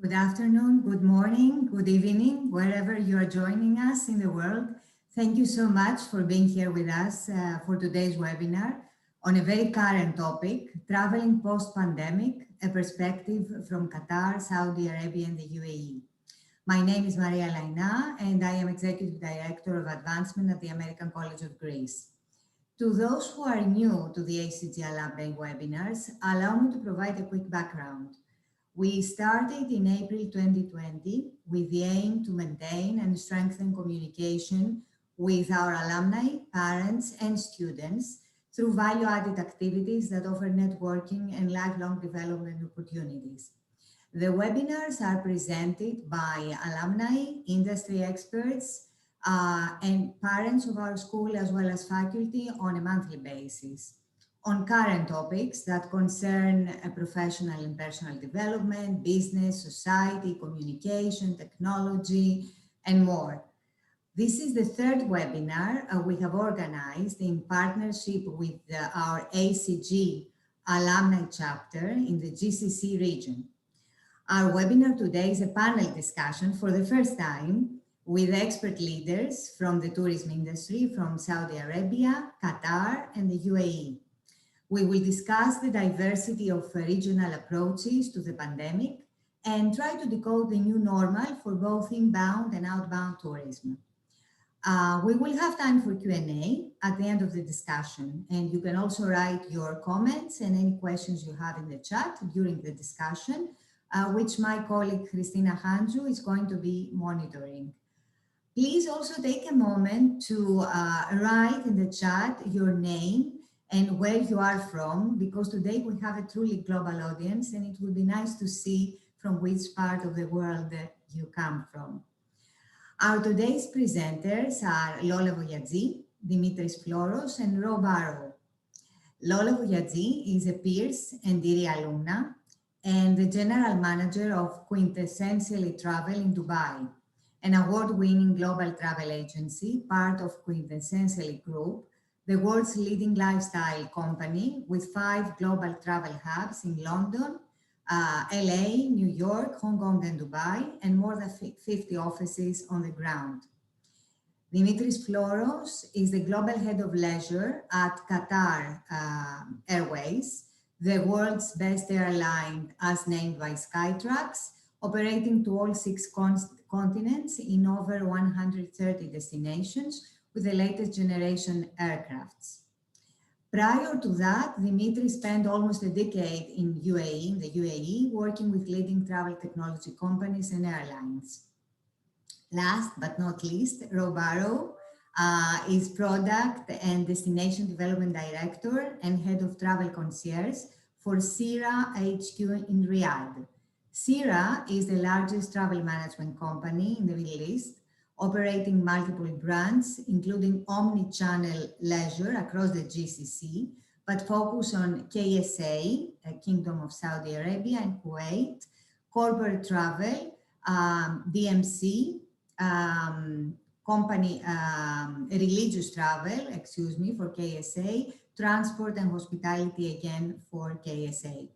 Good afternoon, good morning, good evening, wherever you are joining us in the world. Thank you so much for being here with us for today's webinar on a very current topic, traveling post-pandemic, a perspective from Qatar, Saudi Arabia and the UAE. My name is Laina and I am Executive Director of Advancement at the American College of Greece. To those who are new to the ACG Alumni webinars, allow me to provide a quick background. We started in April 2020 with the aim to maintain and strengthen communication with our alumni, parents, and students through value-added activities that offer networking and lifelong development opportunities. The webinars are presented by alumni, industry experts, and parents of our school, as well as faculty on a monthly basis, on current topics that concern professional and personal development, business, society, communication, technology, and more. This is the third webinar we have organized in partnership with our ACG Alumni chapter in the GCC region. Our webinar today is a panel discussion for the first time with expert leaders from the tourism industry from Saudi Arabia, Qatar, and the UAE. We will discuss the diversity of regional approaches to the pandemic and try to decode the new normal for both inbound and outbound tourism. We will have time for Q&A at the end of the discussion, and you can also write your comments and any questions you have in the chat during the discussion, which my colleague Christina Hanju is going to be monitoring. Please also take a moment to write in the chat your name and where you are from, because today we have a truly global audience and it would be nice to see from which part of the world you come from. Our today's presenters are Lola Vogiatzi, Dimitris Floros, and Rob. Lola Vogiatzi is a Pierce and ACG alumna and the General Manager of Quintessentially Travel in Dubai, an award-winning global travel agency, part of Quintessentially Group, the world's leading lifestyle company with 5 global travel hubs in London, LA, New York, Hong Kong, and Dubai, and more than 50 offices on the ground. Dimitris Floros is the global head of leisure at Qatar Airways, the world's best airline as named by Skytrax, operating to all 6 continents in over 130 destinations with the latest generation aircrafts. Prior to that, Dimitris spent almost a decade in the UAE, working with leading travel technology companies and airlines. Last but not least, Rob is Product and Destination Development Director and Head of Travel Concierge for Seera HQ in Riyadh. Seera is the largest travel management company in the Middle East, operating multiple brands, including omni-channel leisure across the GCC, but focus on KSA, Kingdom of Saudi Arabia and Kuwait, corporate travel, DMC, company, religious travel, for KSA, transport and hospitality again for KSA.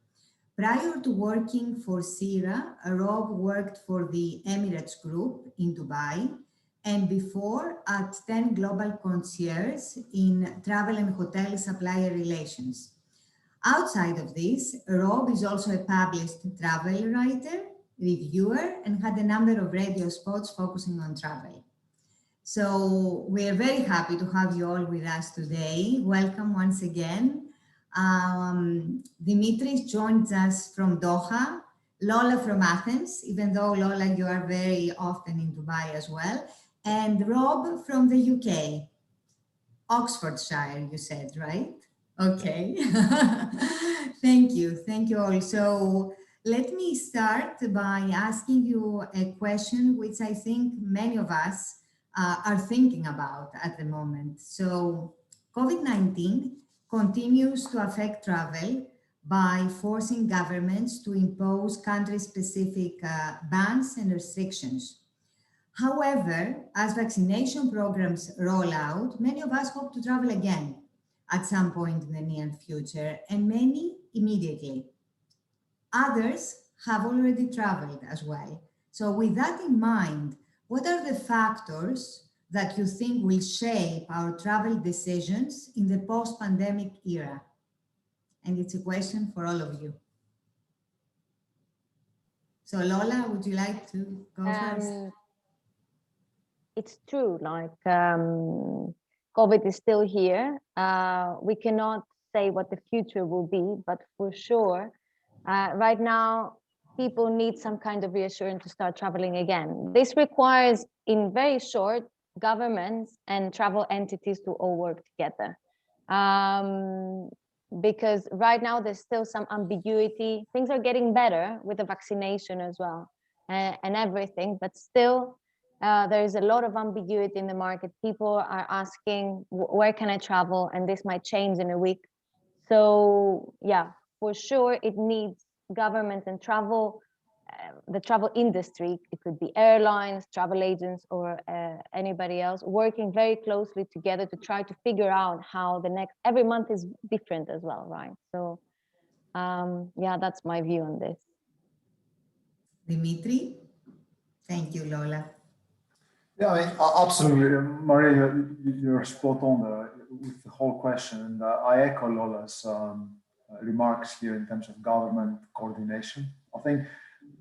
Prior to working for Seera, Rob worked for the Emirates Group in Dubai, and before at 10 Global Concierge in travel and hotel supplier relations. Outside of this, Rob is also a published travel writer, reviewer, and had a number of radio spots focusing on travel. So we are very happy to have you all with us today. Welcome once again. Dimitris joins us from Doha, Lola from Athens, even though Lola, you are very often in Dubai as well, and Rob from the UK, Oxfordshire, you said, right? Okay. Thank you all. So let me start by asking you a question which I think many of us are thinking about at the moment. So COVID-19 continues to affect travel by forcing governments to impose country-specific bans and restrictions. However, as vaccination programs roll out, many of us hope to travel again at some point in the near future, and many immediately. Others have already traveled as well. So with that in mind, what are the factors that you think will shape our travel decisions in the post-pandemic era? And it's a question for all of you. So Lola, would you like to go first? It's true, like COVID is still here. We cannot say what the future will be, but for sure, right now, people need some kind of reassurance to start traveling again. This requires, in very short, governments and travel entities to all work together. Because right now there's still some ambiguity. Things are getting better with the vaccination as well and everything, but still there is a lot of ambiguity in the market. People are asking, where can I travel? And this might change in a week. So yeah, for sure, it needs government and travel, the travel industry. It could be airlines, travel agents, or anybody else working very closely together to try to figure out how every month is different as well, right? So yeah, that's my view on this. Dimitri? Thank you, Lola. Yeah, I mean, absolutely, Maria, you're spot on with the whole question. And I echo Lola's remarks here in terms of government coordination. I think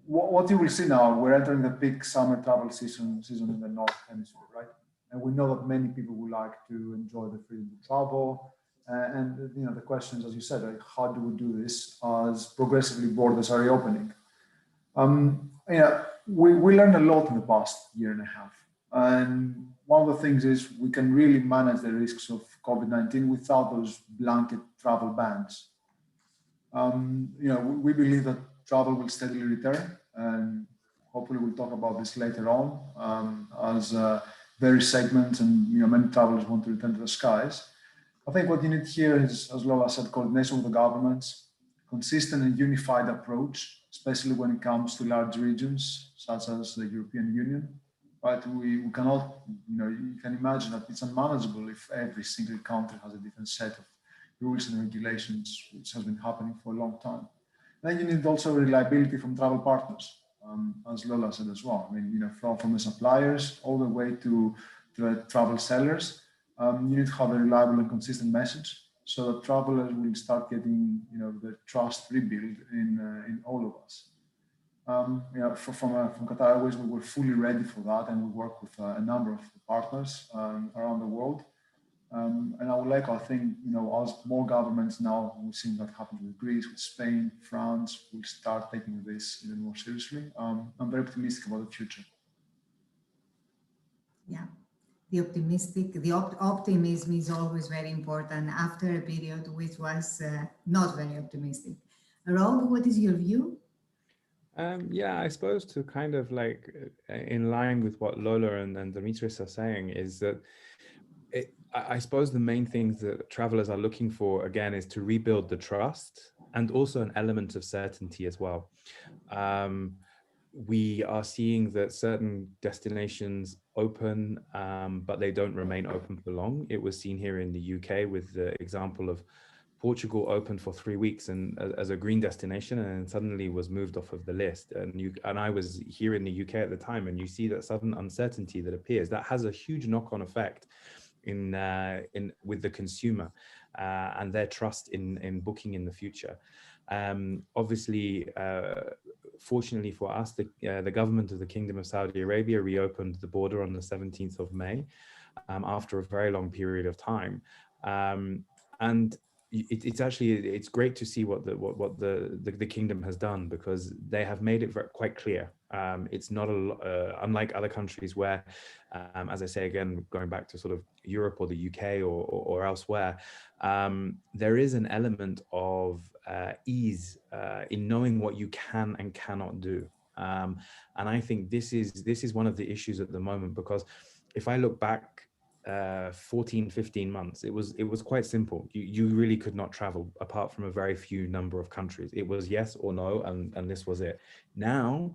what you will see now, we're entering the peak summer travel season in the North Hemisphere, right? And we know that many people would like to enjoy the freedom to travel. And you know, the question is, as you said, like, how do we do this as progressively borders are reopening? Yeah, we learned a lot in the past year and a half. And one of the things is we can really manage the risks of COVID-19 without those blanket travel bans. You know, we believe that travel will steadily return, and hopefully we'll talk about this later on as various segments and many travelers want to return to the skies. I think what you need here is, as Lola said, coordination with the governments, consistent and unified approach, especially when it comes to large regions such as the European Union. Right, we cannot, you can imagine that it's unmanageable if every single country has a different set of rules and regulations, which has been happening for a long time. Then you need also reliability from travel partners, as Lola said as well. I mean, from the suppliers all the way to the travel sellers, you need to have a reliable and consistent message so that travelers will start getting, the trust rebuilt in all of us. From Qatar Airways, we were fully ready for that, and we work with a number of partners around the world. And I would like, I think, as more governments now, we've seen that happen with Greece, with Spain, France, will start taking this even more seriously. I'm very optimistic about the future. Yeah, the optimism is always very important after a period which was not very optimistic. Rob, what is your view? Yeah, I suppose to kind of like in line with what Lola and Dimitris are saying is that I suppose the main things that travelers are looking for, again, is to rebuild the trust and also an element of certainty as well. We are seeing that certain destinations open, but they don't remain open for long. It was seen here in the UK with the example of Portugal opened for 3 weeks and as a green destination, and then suddenly was moved off of the list. And I was here in the UK at the time, and you see that sudden uncertainty that appears. That has a huge knock-on effect with the consumer and their trust in booking in the future. Obviously, fortunately for us, the government of the Kingdom of Saudi Arabia reopened the border on the 17th of May after a very long period of time. And it's great to see what the kingdom has done, because they have made it quite clear. It's not unlike other countries where, as I say again, going back to sort of Europe or the UK or elsewhere, there is an element of ease in knowing what you can and cannot do. And I think this is one of the issues at the moment, because if I look back 14-15 months, it was quite simple. You really could not travel apart from a very few number of countries. It was yes or no, and this was it. Now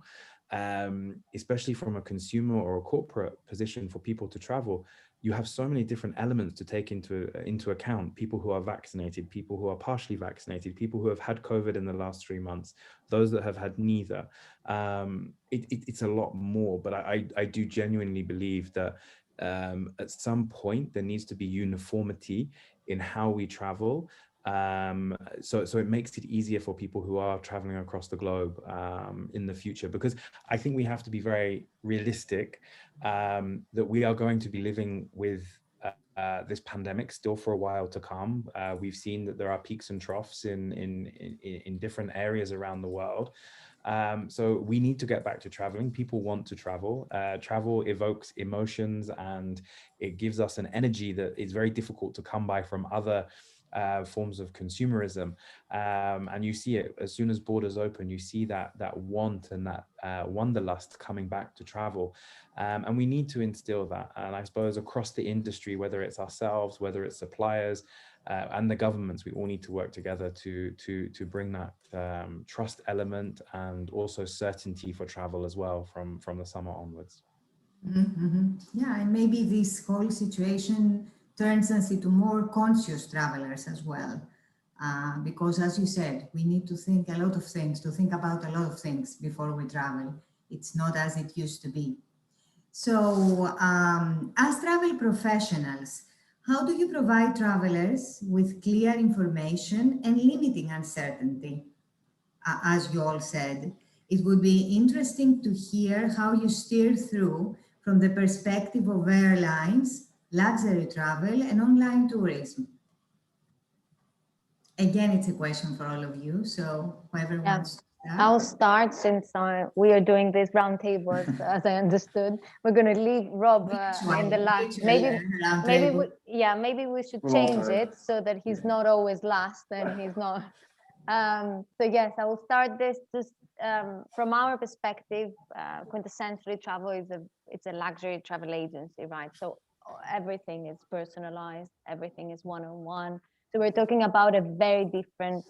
especially from a consumer or a corporate position for people to travel, you have so many different elements to take into account. People who are vaccinated, people who are partially vaccinated, people who have had COVID in the last 3 months, those that have had neither. It's a lot more, but I do genuinely believe that at some point there needs to be uniformity in how we travel. So it makes it easier for people who are traveling across the globe in the future, because I think we have to be very realistic that we are going to be living with this pandemic still for a while to come. We've seen that there are peaks and troughs in different areas around the world. So we need to get back to traveling. People want to travel. Travel evokes emotions, and it gives us an energy that is very difficult to come by from other forms of consumerism, and you see it as soon as borders open. You see that want and that wanderlust coming back to travel, and we need to instill that. And I suppose across the industry, whether it's ourselves, whether it's suppliers, and the governments, we all need to work together to bring that trust element and also certainty for travel as well from the summer onwards. Yeah, and maybe this whole situation turns us into more conscious travelers as well. Because as you said, we need to think a lot of things, to think about a lot of things before we travel. It's not as it used to be. So as travel professionals, how do you provide travelers with clear information and limiting uncertainty? As you all said, it would be interesting to hear how you steer through from the perspective of airlines, luxury travel, and online tourism. Again, it's a question for all of you, so whoever wants to start. I'll start, since we are doing this roundtable, as I understood. We're going to leave Rob in the last. Maybe we should change it so that he's not always last and he's not. So yes, I will start this just from our perspective. Quintessentially Travel it's a luxury travel agency, right? So everything is personalized, everything is one-on-one. So we're talking about a very different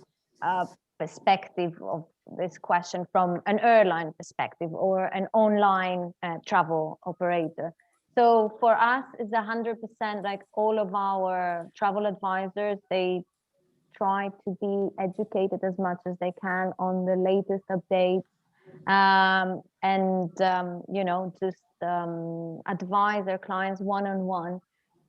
perspective of this question from an airline perspective or an online travel operator. So for us, it's 100%, like all of our travel advisors, they try to be educated as much as they can on the latest updates, and you know, just advise their clients one-on-one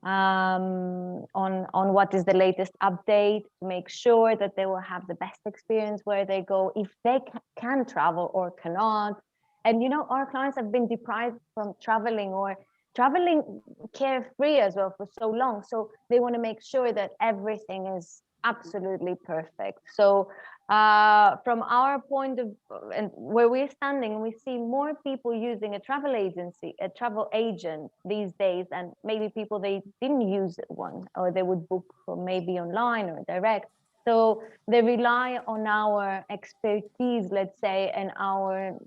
on what is the latest update, to make sure that they will have the best experience where they go, if they can travel or cannot. And you know, our clients have been deprived from traveling or traveling carefree as well for so long, so they want to make sure that everything is absolutely perfect. So from our point of and where we're standing, we see more people using a travel agency, a travel agent these days, and maybe people they didn't use one, or they would book from maybe online or direct. So they rely on our expertise, let's say, and our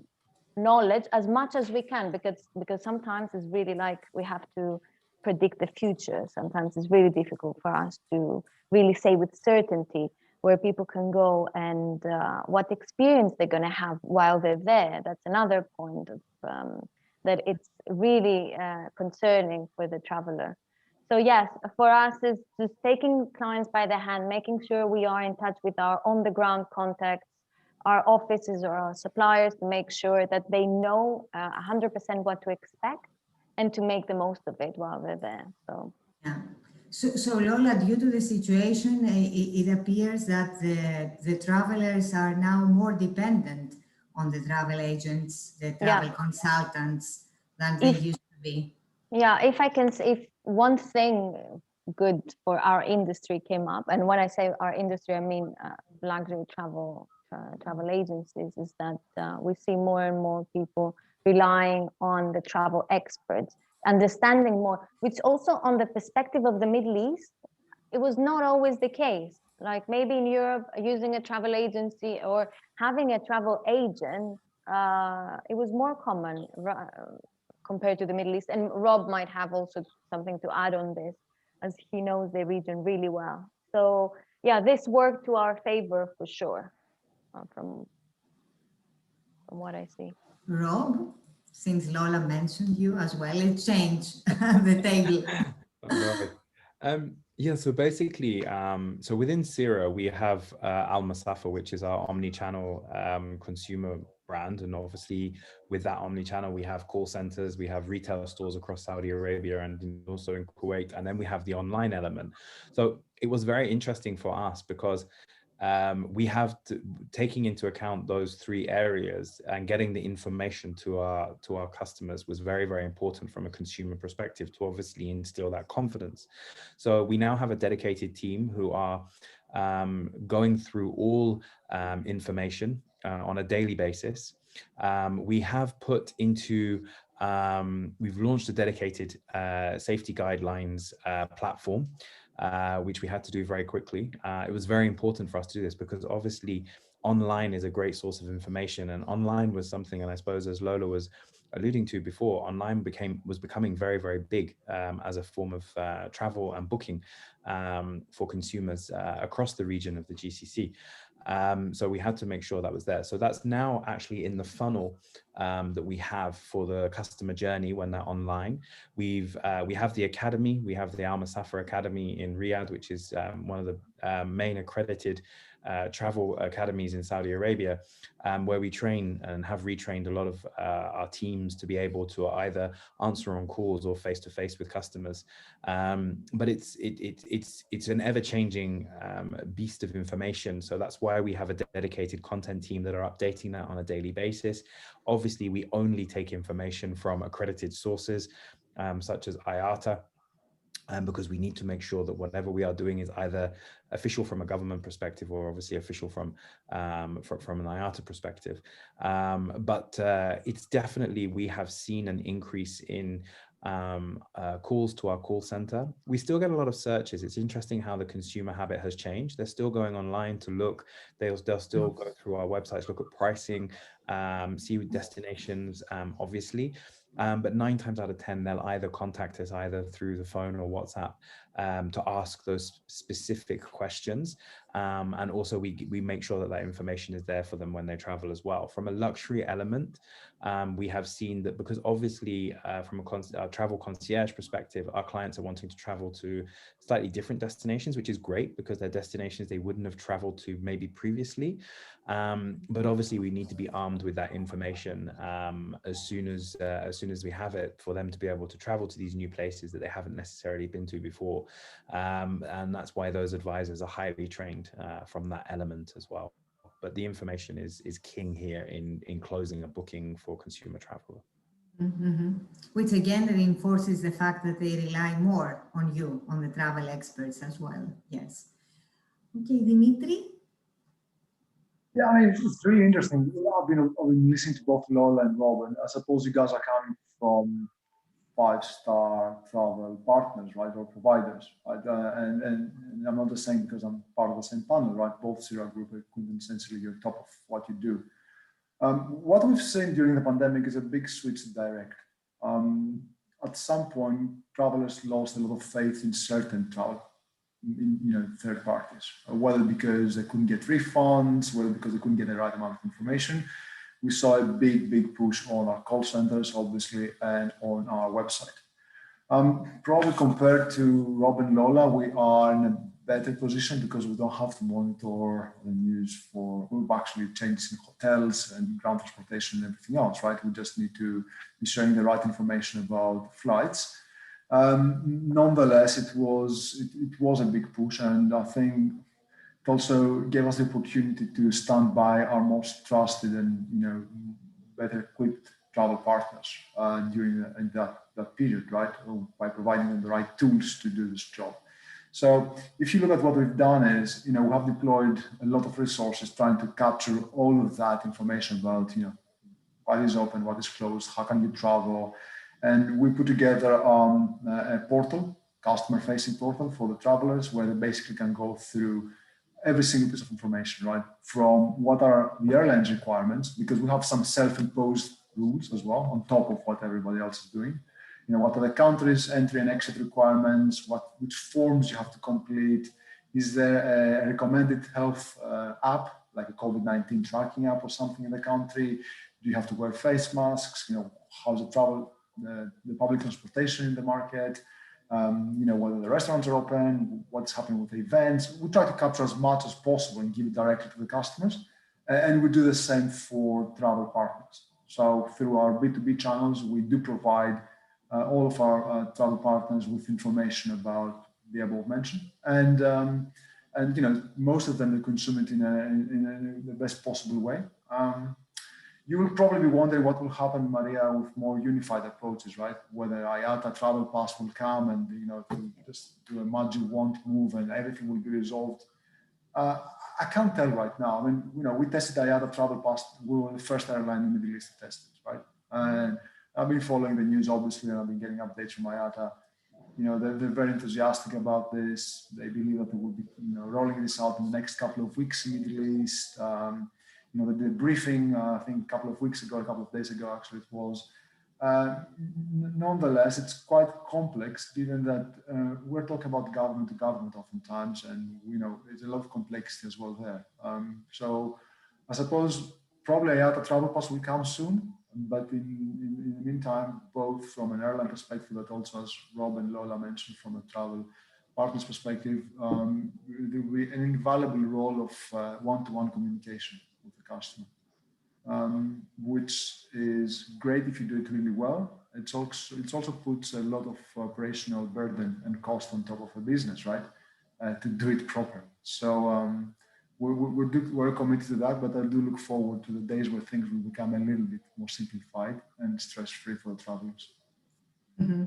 knowledge as much as we can, because sometimes it's really like we have to predict the future. Sometimes it's really difficult for us to really say with certainty where people can go and what experience they're going to have while they're there. That's another point of that it's really concerning for the traveler. So yes, for us, it's just taking clients by the hand, making sure we are in touch with our on-the-ground contacts, our offices or our suppliers, to make sure that they know 100% what to expect and to make the most of it while they're there. So yeah. So Lola, due to the situation, it appears that the travelers are now more dependent on the travel agents, the travel consultants, than they used to be. Yeah, if I can say, if one thing good for our industry came up, and when I say our industry, I mean luxury travel agencies, is that we see more and more people relying on the travel experts, understanding more, which also on the perspective of the Middle East, it was not always the case. Like maybe in Europe, using a travel agency or having a travel agent, it was more common compared to the Middle East. And Rob might have also something to add on this, as he knows the region really well. So yeah, this worked to our favor for sure, from what I see. Rob, since Lola mentioned you as well, let's change the table. No. Yeah, so basically, so within Seera, we have Al Masafa, which is our omni-channel consumer brand. And obviously with that omni-channel, we have call centers, we have retail stores across Saudi Arabia and also in Kuwait, and then we have the online element. So it was very interesting for us because we have to, taking into account those three areas and getting the information to our customers was very, very important from a consumer perspective to obviously instill that confidence. So we now have a dedicated team who are going through all information on a daily basis. We have put into we've launched a dedicated safety guidelines platform, which we had to do very quickly. It was very important for us to do this because obviously online is a great source of information, and online was something, and I suppose as Lola was alluding to before, online was becoming very, very big as a form of travel and booking for consumers across the region of the GCC. So we had to make sure that was there. So that's now actually in the funnel that we have for the customer journey when they're online. We have the academy, we have the Al Masafa Academy in Riyadh, which is one of the main accredited travel academies in Saudi Arabia, where we train and have retrained a lot of our teams to be able to either answer on calls or face-to-face with customers. But it's an ever-changing beast of information. So that's why we have a dedicated content team that are updating that on a daily basis. Obviously, we only take information from accredited sources, such as IATA, because we need to make sure that whatever we are doing is either official from a government perspective or obviously official from an IATA perspective. But it's definitely, we have seen an increase in calls to our call center. We still get a lot of searches. It's interesting how the consumer habit has changed. They're still going online to look. They'll still go through our websites, look at pricing, see destinations, obviously. But 9 times out of 10, they'll either contact us either through the phone or WhatsApp to ask those specific questions. And also we make sure that that information is there for them when they travel as well. From a luxury element, we have seen that because obviously from a travel concierge perspective, our clients are wanting to travel to slightly different destinations, which is great because they're destinations they wouldn't have traveled to maybe previously. But obviously we need to be armed with that information as soon as we have it, for them to be able to travel to these new places that they haven't necessarily been to before. And that's why those advisors are highly trained from that element as well. But the information is king here in closing a booking for consumer travel. Mm-hmm. Which again reinforces the fact that they rely more on you, on the travel experts as well. Yes. Okay, Dimitri? Yeah, I mean, it's really interesting. I've been listening to both Lola and Rob, and I suppose you guys are coming from 5-star travel partners, right, or providers, right? And I'm not just saying because I'm part of the same panel, right? Both Seera Group and Quintessentially, you're top of what you do. What we've seen during the pandemic is a big switch to direct. At some point, travelers lost a lot of faith in certain travel, in third parties, whether because they couldn't get refunds, whether because they couldn't get the right amount of information. We saw a big push on our call centers, obviously, and on our website. Probably compared to Rob and Lola, we are in a better position because we don't have to monitor the news we've actually changed in hotels and ground transportation and everything else, right? We just need to be sharing the right information about flights. Nonetheless, it was a big push, and I think it also gave us the opportunity to stand by our most trusted and better equipped travel partners during that period, right? By providing them the right tools to do this job. So if you look at what we've done is, we have deployed a lot of resources trying to capture all of that information about, what is open, what is closed, how can you travel. And we put together a portal, customer-facing portal for the travelers, where they basically can go through every single piece of information, right? From what are the airline's requirements, because we have some self-imposed rules as well on top of what everybody else is doing. What are the countries' entry and exit requirements? Which forms you have to complete? Is there a recommended health app, like a COVID-19 tracking app or something in the country? Do you have to wear face masks? How's the travel, the public transportation in the market? Whether the restaurants are open, what's happening with the events. We try to capture as much as possible and give it directly to the customers. And we do the same for travel partners. So through our B2B channels, we do provide all of our travel partners with information about the above mentioned. And most of them they consume it in the best possible way. You will probably be wondering what will happen, Maria, with more unified approaches, right? Whether IATA travel pass will come and it will just do a magic wand move and everything will be resolved. I can't tell right now. I mean, we tested IATA travel pass. We were the first airline in the Middle East to test it, right? And I've been following the news, obviously, and I've been getting updates from IATA. They're very enthusiastic about this. They believe that they will be, rolling this out in the next couple of weeks in the Middle East. The briefing, I think a couple of days ago, actually, it was. Nonetheless, it's quite complex, given that we're talking about government to government oftentimes, and there's a lot of complexity as well there. So I suppose probably IATA travel pass will come soon, but in the meantime, both from an airline perspective, but also as Rob and Lola mentioned, from a travel partner's perspective, there will be an invaluable role of one-to-one communication with the customer. Which is great if you do it really well. It also puts a lot of operational burden and cost on top of a business, right? To do it properly. So we're committed to that, but I do look forward to the days where things will become a little bit more simplified and stress-free for the travelers. Mm-hmm.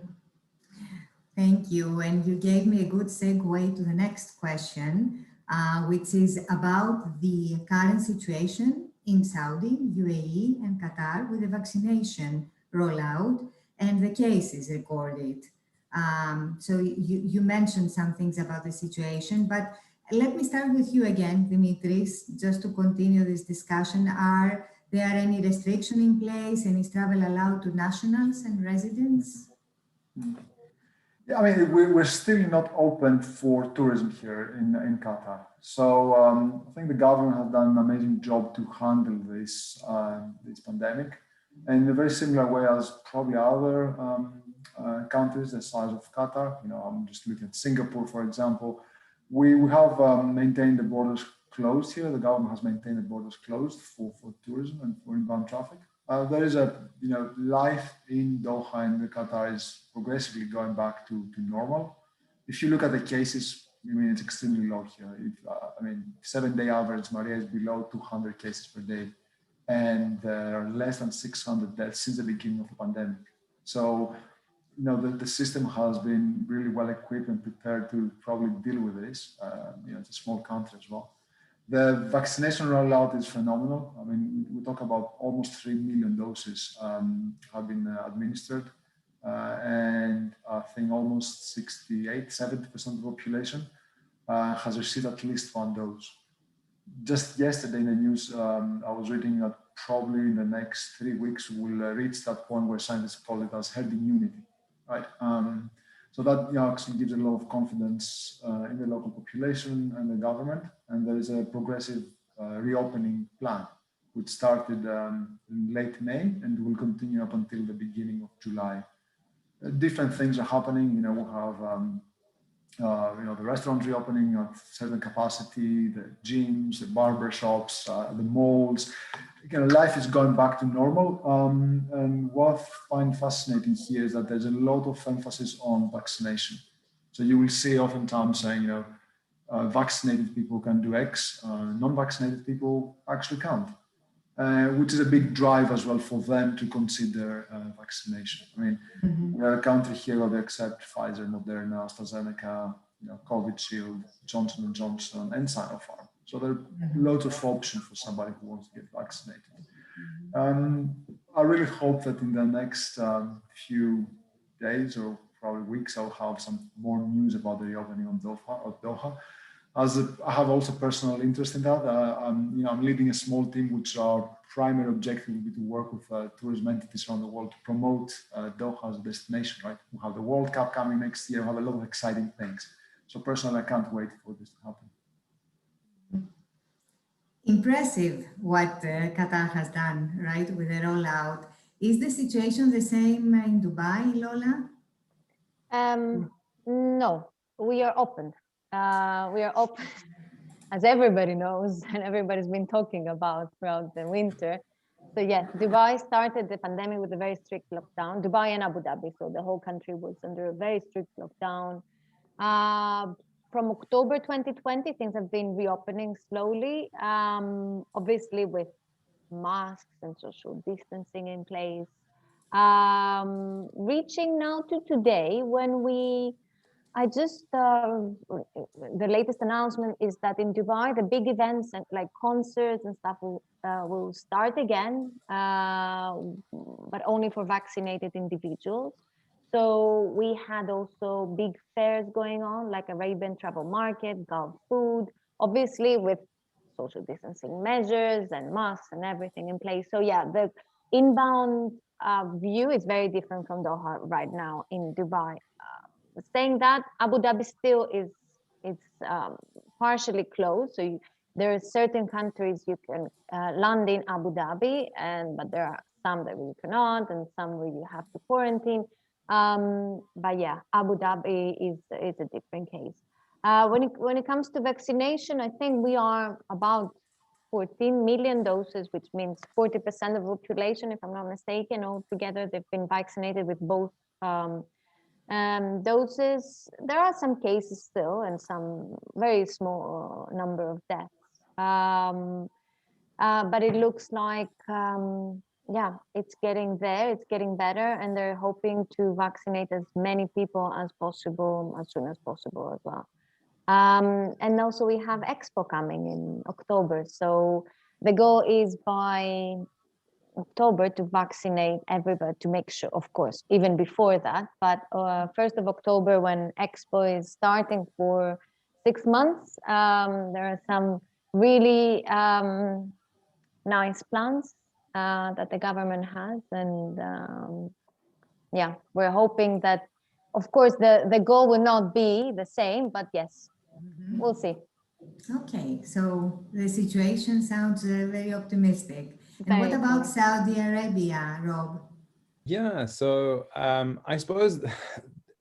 Thank you. And you gave me a good segue to the next question, which is about the current situation in Saudi, UAE, and Qatar with the vaccination rollout and the cases recorded. So you mentioned some things about the situation, but let me start with you again, Dimitris, just to continue this discussion. Are there any restriction in place? Any travel allowed to nationals and residents? Yeah, I mean, we're still not open for tourism here in Qatar. So I think the government has done an amazing job to handle this pandemic. And in a very similar way as probably other countries the size of Qatar. I'm just looking at Singapore, for example. We have maintained the borders closed here. The government has maintained the borders closed for tourism and for inbound traffic. There is life in Doha and Qatar is progressively going back to normal. If you look at the cases, it's extremely low here. 7-day average, Maria, is below 200 cases per day. And there are less than 600 deaths since the beginning of the pandemic. So, the system has been really well equipped and prepared to probably deal with this. It's a small country as well. The vaccination rollout is phenomenal. I mean, we talk about almost 3 million doses have been administered. And I think almost 70% of the population has received at least one dose. Just yesterday in the news, I was reading that probably in the next 3 weeks, we'll reach that point where scientists call it as herd immunity, right? So that actually gives a lot of confidence in the local population and the government. And there is a progressive reopening plan, which started in late May and will continue up until the beginning of July. Different things are happening. We have the restaurants reopening at certain capacity, the gyms, the barber shops, the malls. Life is going back to normal. And what I find fascinating here is that there's a lot of emphasis on vaccination. So you will see oftentimes saying, vaccinated people can do X, non-vaccinated people actually can't, which is a big drive as well for them to consider vaccination. I mean, we're a country here where they accept Pfizer, Moderna, AstraZeneca, COVID Shield, Johnson & Johnson, and Sinopharm. So there are lots of options for somebody who wants to get vaccinated. I really hope that in the next few days or probably weeks, I'll have some more news about the reopening of Doha. As I have also personal interest in that. I'm leading a small team, which our primary objective will be to work with tourism entities around the world to promote Doha as a destination, right? We'll have the World Cup coming next year. We'll have a lot of exciting things. So personally, I can't wait for this to happen. Impressive what Qatar has done, right, with the rollout. Is the situation the same in Dubai, Lola? No, we are open. We are open, as everybody knows, and everybody's been talking about throughout the winter. So yes, Dubai started the pandemic with a very strict lockdown. Dubai and Abu Dhabi, so the whole country was under a very strict lockdown. From October 2020, things have been reopening slowly, obviously with masks and social distancing in place. Reaching now to today, when I just, the latest announcement is that in Dubai, the big events and like concerts and stuff will start again, but only for vaccinated individuals. So we had also big fairs going on, like Arabian Travel Market, Gulf Food, obviously with social distancing measures and masks and everything in place. So yeah, the inbound view is very different from Doha right now in Dubai. Saying that, Abu Dhabi still is partially closed. So there are certain countries you can land in Abu Dhabi, but there are some that you cannot, and some where you have to quarantine. But yeah, Abu Dhabi is a different case. When it comes to vaccination, I think we are about 14 million doses, which means 40% of the population, if I'm not mistaken, altogether they've been vaccinated with both doses. There are some cases still and some very small number of deaths. But it looks like, yeah, it's getting there, it's getting better, and they're hoping to vaccinate as many people as possible, as soon as possible as well. And also we have Expo coming in October. So the goal is by October to vaccinate everybody, to make sure, of course, even before that, but 1st of October, when Expo is starting for 6 months, there are some really nice plans that the government has, and yeah, we're hoping that, of course, the goal will not be the same, but yes, we'll see. Okay, so the situation sounds very optimistic. And what about Saudi Arabia, Rob? Yeah, so I suppose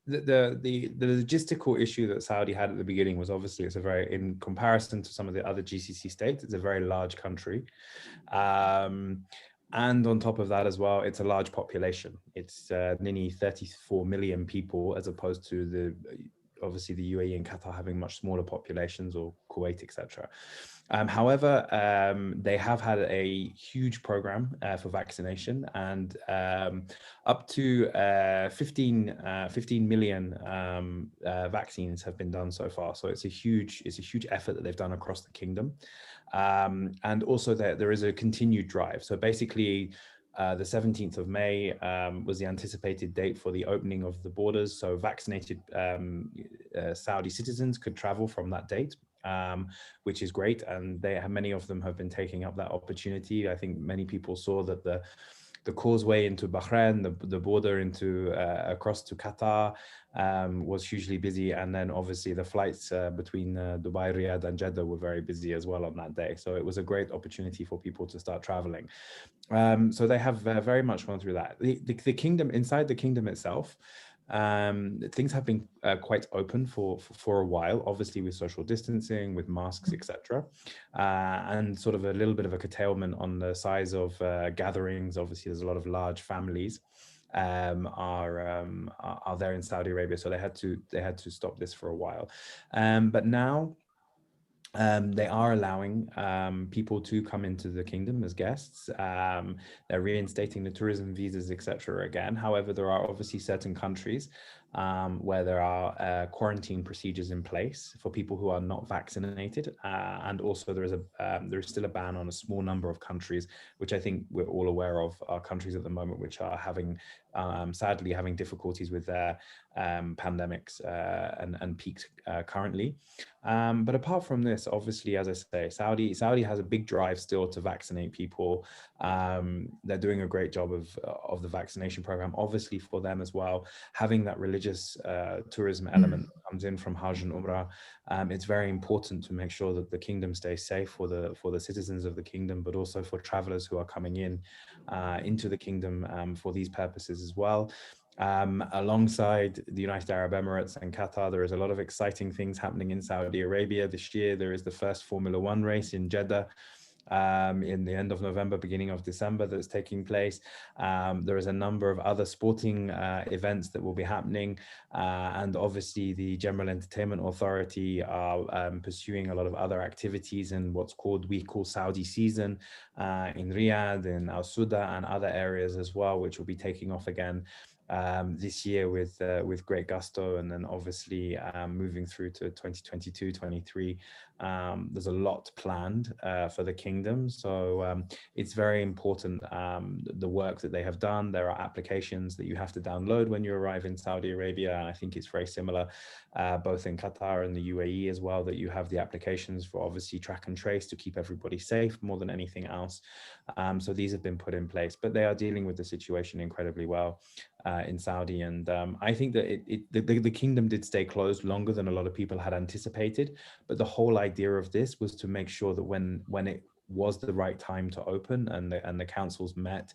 the logistical issue that Saudi had at the beginning was obviously it's a very, in comparison to some of the other GCC states, it's a very large country. And on top of that as well, it's a large population. It's nearly 34 million people, as opposed to obviously the UAE and Qatar having much smaller populations, or Kuwait, etc. However, they have had a huge program for vaccination, and up to 15 million vaccines have been done so far. So it's a huge effort that they've done across the kingdom. And also there is a continued drive. So basically, the 17th of May was the anticipated date for the opening of the borders. So vaccinated Saudi citizens could travel from that date, which is great. And many of them have been taking up that opportunity. I think many people saw that the causeway into Bahrain, the border into across to Qatar was hugely busy, and then obviously the flights between Dubai, Riyadh, and Jeddah were very busy as well on that day. So it was a great opportunity for people to start traveling. So they have very much gone through that. The kingdom, inside the kingdom itself, things have been quite open for a while, obviously with social distancing, with masks, etc., and sort of a little bit of a curtailment on the size of gatherings. Obviously, there's a lot of large families are there in Saudi Arabia, so they had to stop this for a while, but now they are allowing people to come into the kingdom as guests. They're reinstating the tourism visas, etc. again. However, there are obviously certain countries where there are quarantine procedures in place for people who are not vaccinated, and also there is still a ban on a small number of countries, which I think we're all aware of, are countries at the moment which are having sadly having difficulties with their pandemics and peaks currently. But apart from this, obviously, as I say, Saudi has a big drive still to vaccinate people. They're doing a great job of the vaccination program, obviously for them as well. Having that religious tourism element that comes in from Hajj and Umrah, it's very important to make sure that the kingdom stays safe for the citizens of the kingdom, but also for travelers who are coming in into the kingdom for these purposes as well. Alongside the United Arab Emirates and Qatar, there is a lot of exciting things happening in Saudi Arabia this year. There is the first Formula One race in Jeddah in the end of November, beginning of December, that's taking place. There is a number of other sporting events that will be happening. And obviously the General Entertainment Authority are pursuing a lot of other activities in we call Saudi season in Riyadh, in Al Suda and other areas as well, which will be taking off again this year with great gusto. And then obviously moving through to 2022, 23, there's a lot planned for the kingdom. So it's very important, the work that they have done. There are applications that you have to download when you arrive in Saudi Arabia. I think it's very similar both in Qatar and the UAE as well, that you have the applications for obviously track and trace to keep everybody safe more than anything else. So these have been put in place, but they are dealing with the situation incredibly well in Saudi. And I think that the kingdom did stay closed longer than a lot of people had anticipated. But the whole idea of this was to make sure that when it was the right time to open and the councils met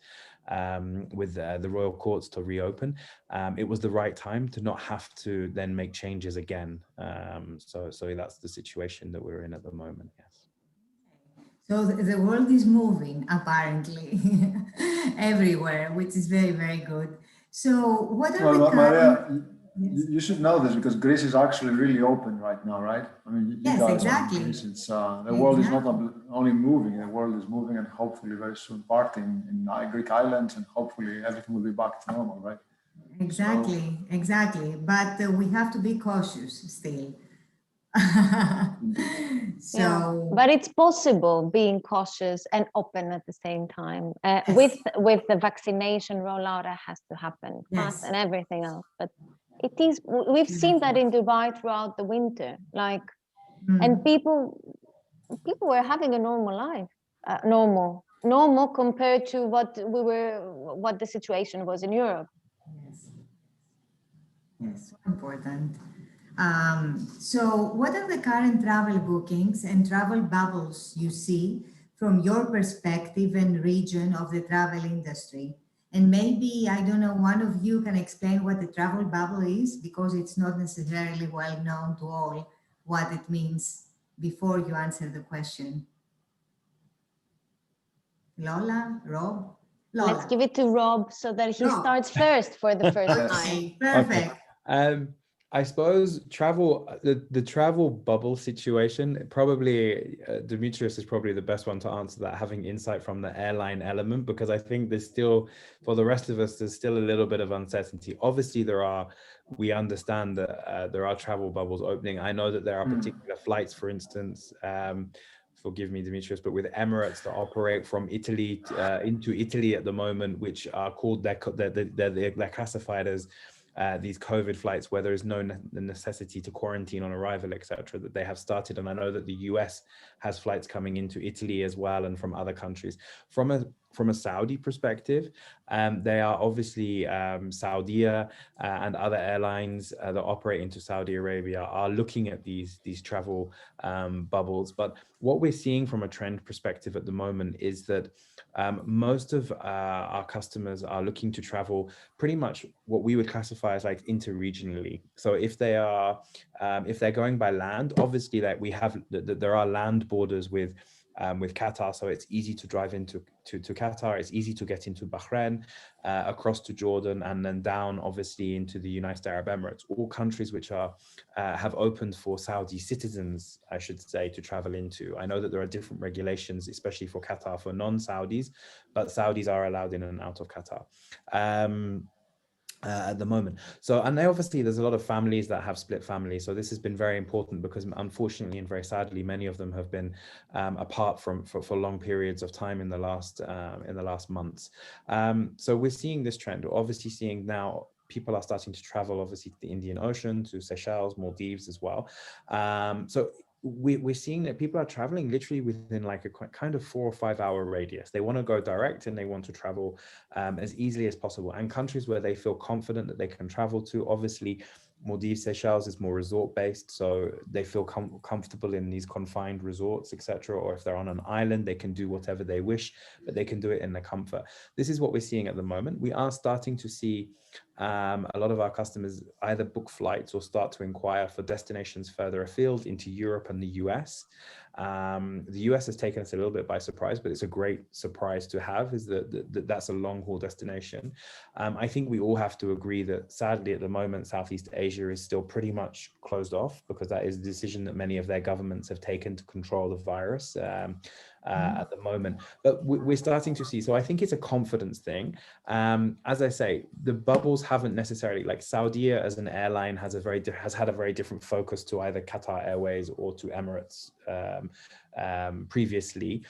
with the royal courts to reopen, it was the right time to not have to then make changes again. So that's the situation that we're in at the moment. Yes. So the world is moving apparently everywhere, which is very, very good. So what are the Maria, you should know this because Greece is actually really open right now, right? I mean, you yes, guys exactly. are in Greece. It's, the world is not only moving, the world is moving, and hopefully very soon partying in Greek islands, and hopefully everything will be back to normal, right? Exactly, exactly. But we have to be cautious still. So, but it's possible being cautious and open at the same time. Yes. With the vaccination rollout, it has to happen fast and everything else. But it is. We've seen that in Dubai throughout the winter, like, and people were having a normal life, normal compared to what the situation was in Europe. Yes, so important. So what are the current travel bookings and travel bubbles you see from your perspective and region of the travel industry? And maybe, I don't know, one of you can explain what the travel bubble is, because it's not necessarily well known to all what it means before you answer the question. Lola, Rob? Lola. Let's give it to Rob so that he starts first for the first time. Perfect. Okay. I suppose the travel bubble situation, probably Dimitris is probably the best one to answer that, having insight from the airline element, because I think there's still, for the rest of us, there's still a little bit of uncertainty. Obviously, we understand that there are travel bubbles opening. I know that there are particular flights, for instance, forgive me, Dimitris, but with Emirates that operate from Italy into Italy at the moment, which are called, they're classified as these COVID flights where there is no necessity to quarantine on arrival, etc., that they have started. And I know that the US has flights coming into Italy as well, and from other countries. From a Saudi perspective, they are obviously Saudia and other airlines that operate into Saudi Arabia are looking at these travel bubbles. But what we're seeing from a trend perspective at the moment is that most of our customers are looking to travel pretty much what we would classify as like interregionally. So if they're going by land, obviously that there are land borders with Qatar, so it's easy to drive into Qatar. It's easy to get into Bahrain, across to Jordan, and then down obviously into the United Arab Emirates. All countries which are have opened for Saudi citizens, I should say, to travel into. I know that there are different regulations, especially for Qatar for non-Saudis, but Saudis are allowed in and out of Qatar. At the moment. So, and obviously there's a lot of families that have split families. So this has been very important because unfortunately and very sadly, many of them have been apart for long periods of time in the last months. So we're seeing this trend. We're obviously seeing now people are starting to travel, obviously, to the Indian Ocean, to Seychelles, Maldives as well. So we're seeing that people are traveling literally within like a kind of 4 or 5 hour radius. They want to go direct and they want to travel as easily as possible. And countries where they feel confident that they can travel to, obviously, Maldives, Seychelles is more resort based, so they feel comfortable in these confined resorts, etc. Or if they're on an island, they can do whatever they wish, but they can do it in the comfort. This is what we're seeing at the moment. We are starting to see a lot of our customers either book flights or start to inquire for destinations further afield into Europe and the US. The US has taken us a little bit by surprise, but it's a great surprise to have, is that that's a long haul destination. I think we all have to agree that sadly at the moment, Southeast Asia is still pretty much closed off, because that is a decision that many of their governments have taken to control the virus at the moment. But we're starting to see, so I think it's a confidence thing. As I say, the bubbles haven't necessarily, like Saudia as an airline has had a very different focus to either Qatar Airways or to Emirates previously.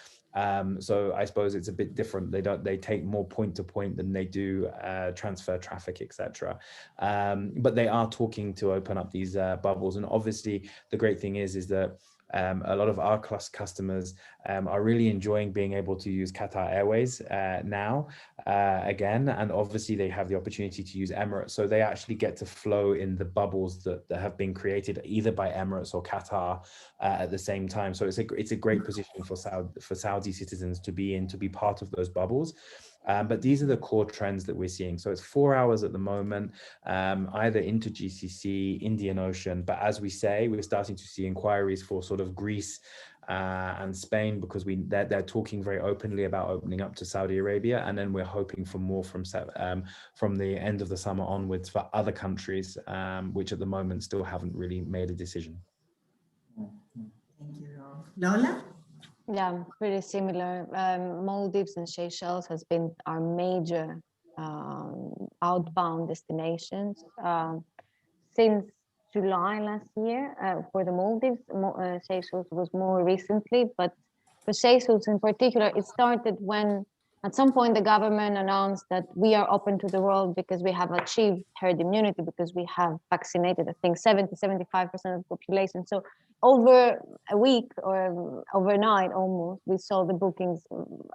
So I suppose it's a bit different. They take more point to point than they do transfer traffic, etc. But they are talking to open up these bubbles. And obviously the great thing is that a lot of our customers are really enjoying being able to use Qatar Airways now again, and obviously they have the opportunity to use Emirates, so they actually get to flow in the bubbles that have been created either by Emirates or Qatar at the same time. So it's a great position for Saudi citizens to be in, to be part of those bubbles. But these are the core trends that we're seeing. So it's 4 hours at the moment, either into GCC, Indian Ocean. But as we say, we're starting to see inquiries for sort of Greece and Spain, because they're talking very openly about opening up to Saudi Arabia. And then we're hoping for more from the end of the summer onwards for other countries, which at the moment still haven't really made a decision. Thank you, Rob. Lola? Yeah, pretty similar. Maldives and Seychelles has been our major outbound destinations since July last year. For the Maldives, Seychelles was more recently, but for Seychelles in particular, it started when at some point the government announced that we are open to the world because we have achieved herd immunity, because we have vaccinated, I think, 70-75% of the population. So over a week or overnight almost, we saw the bookings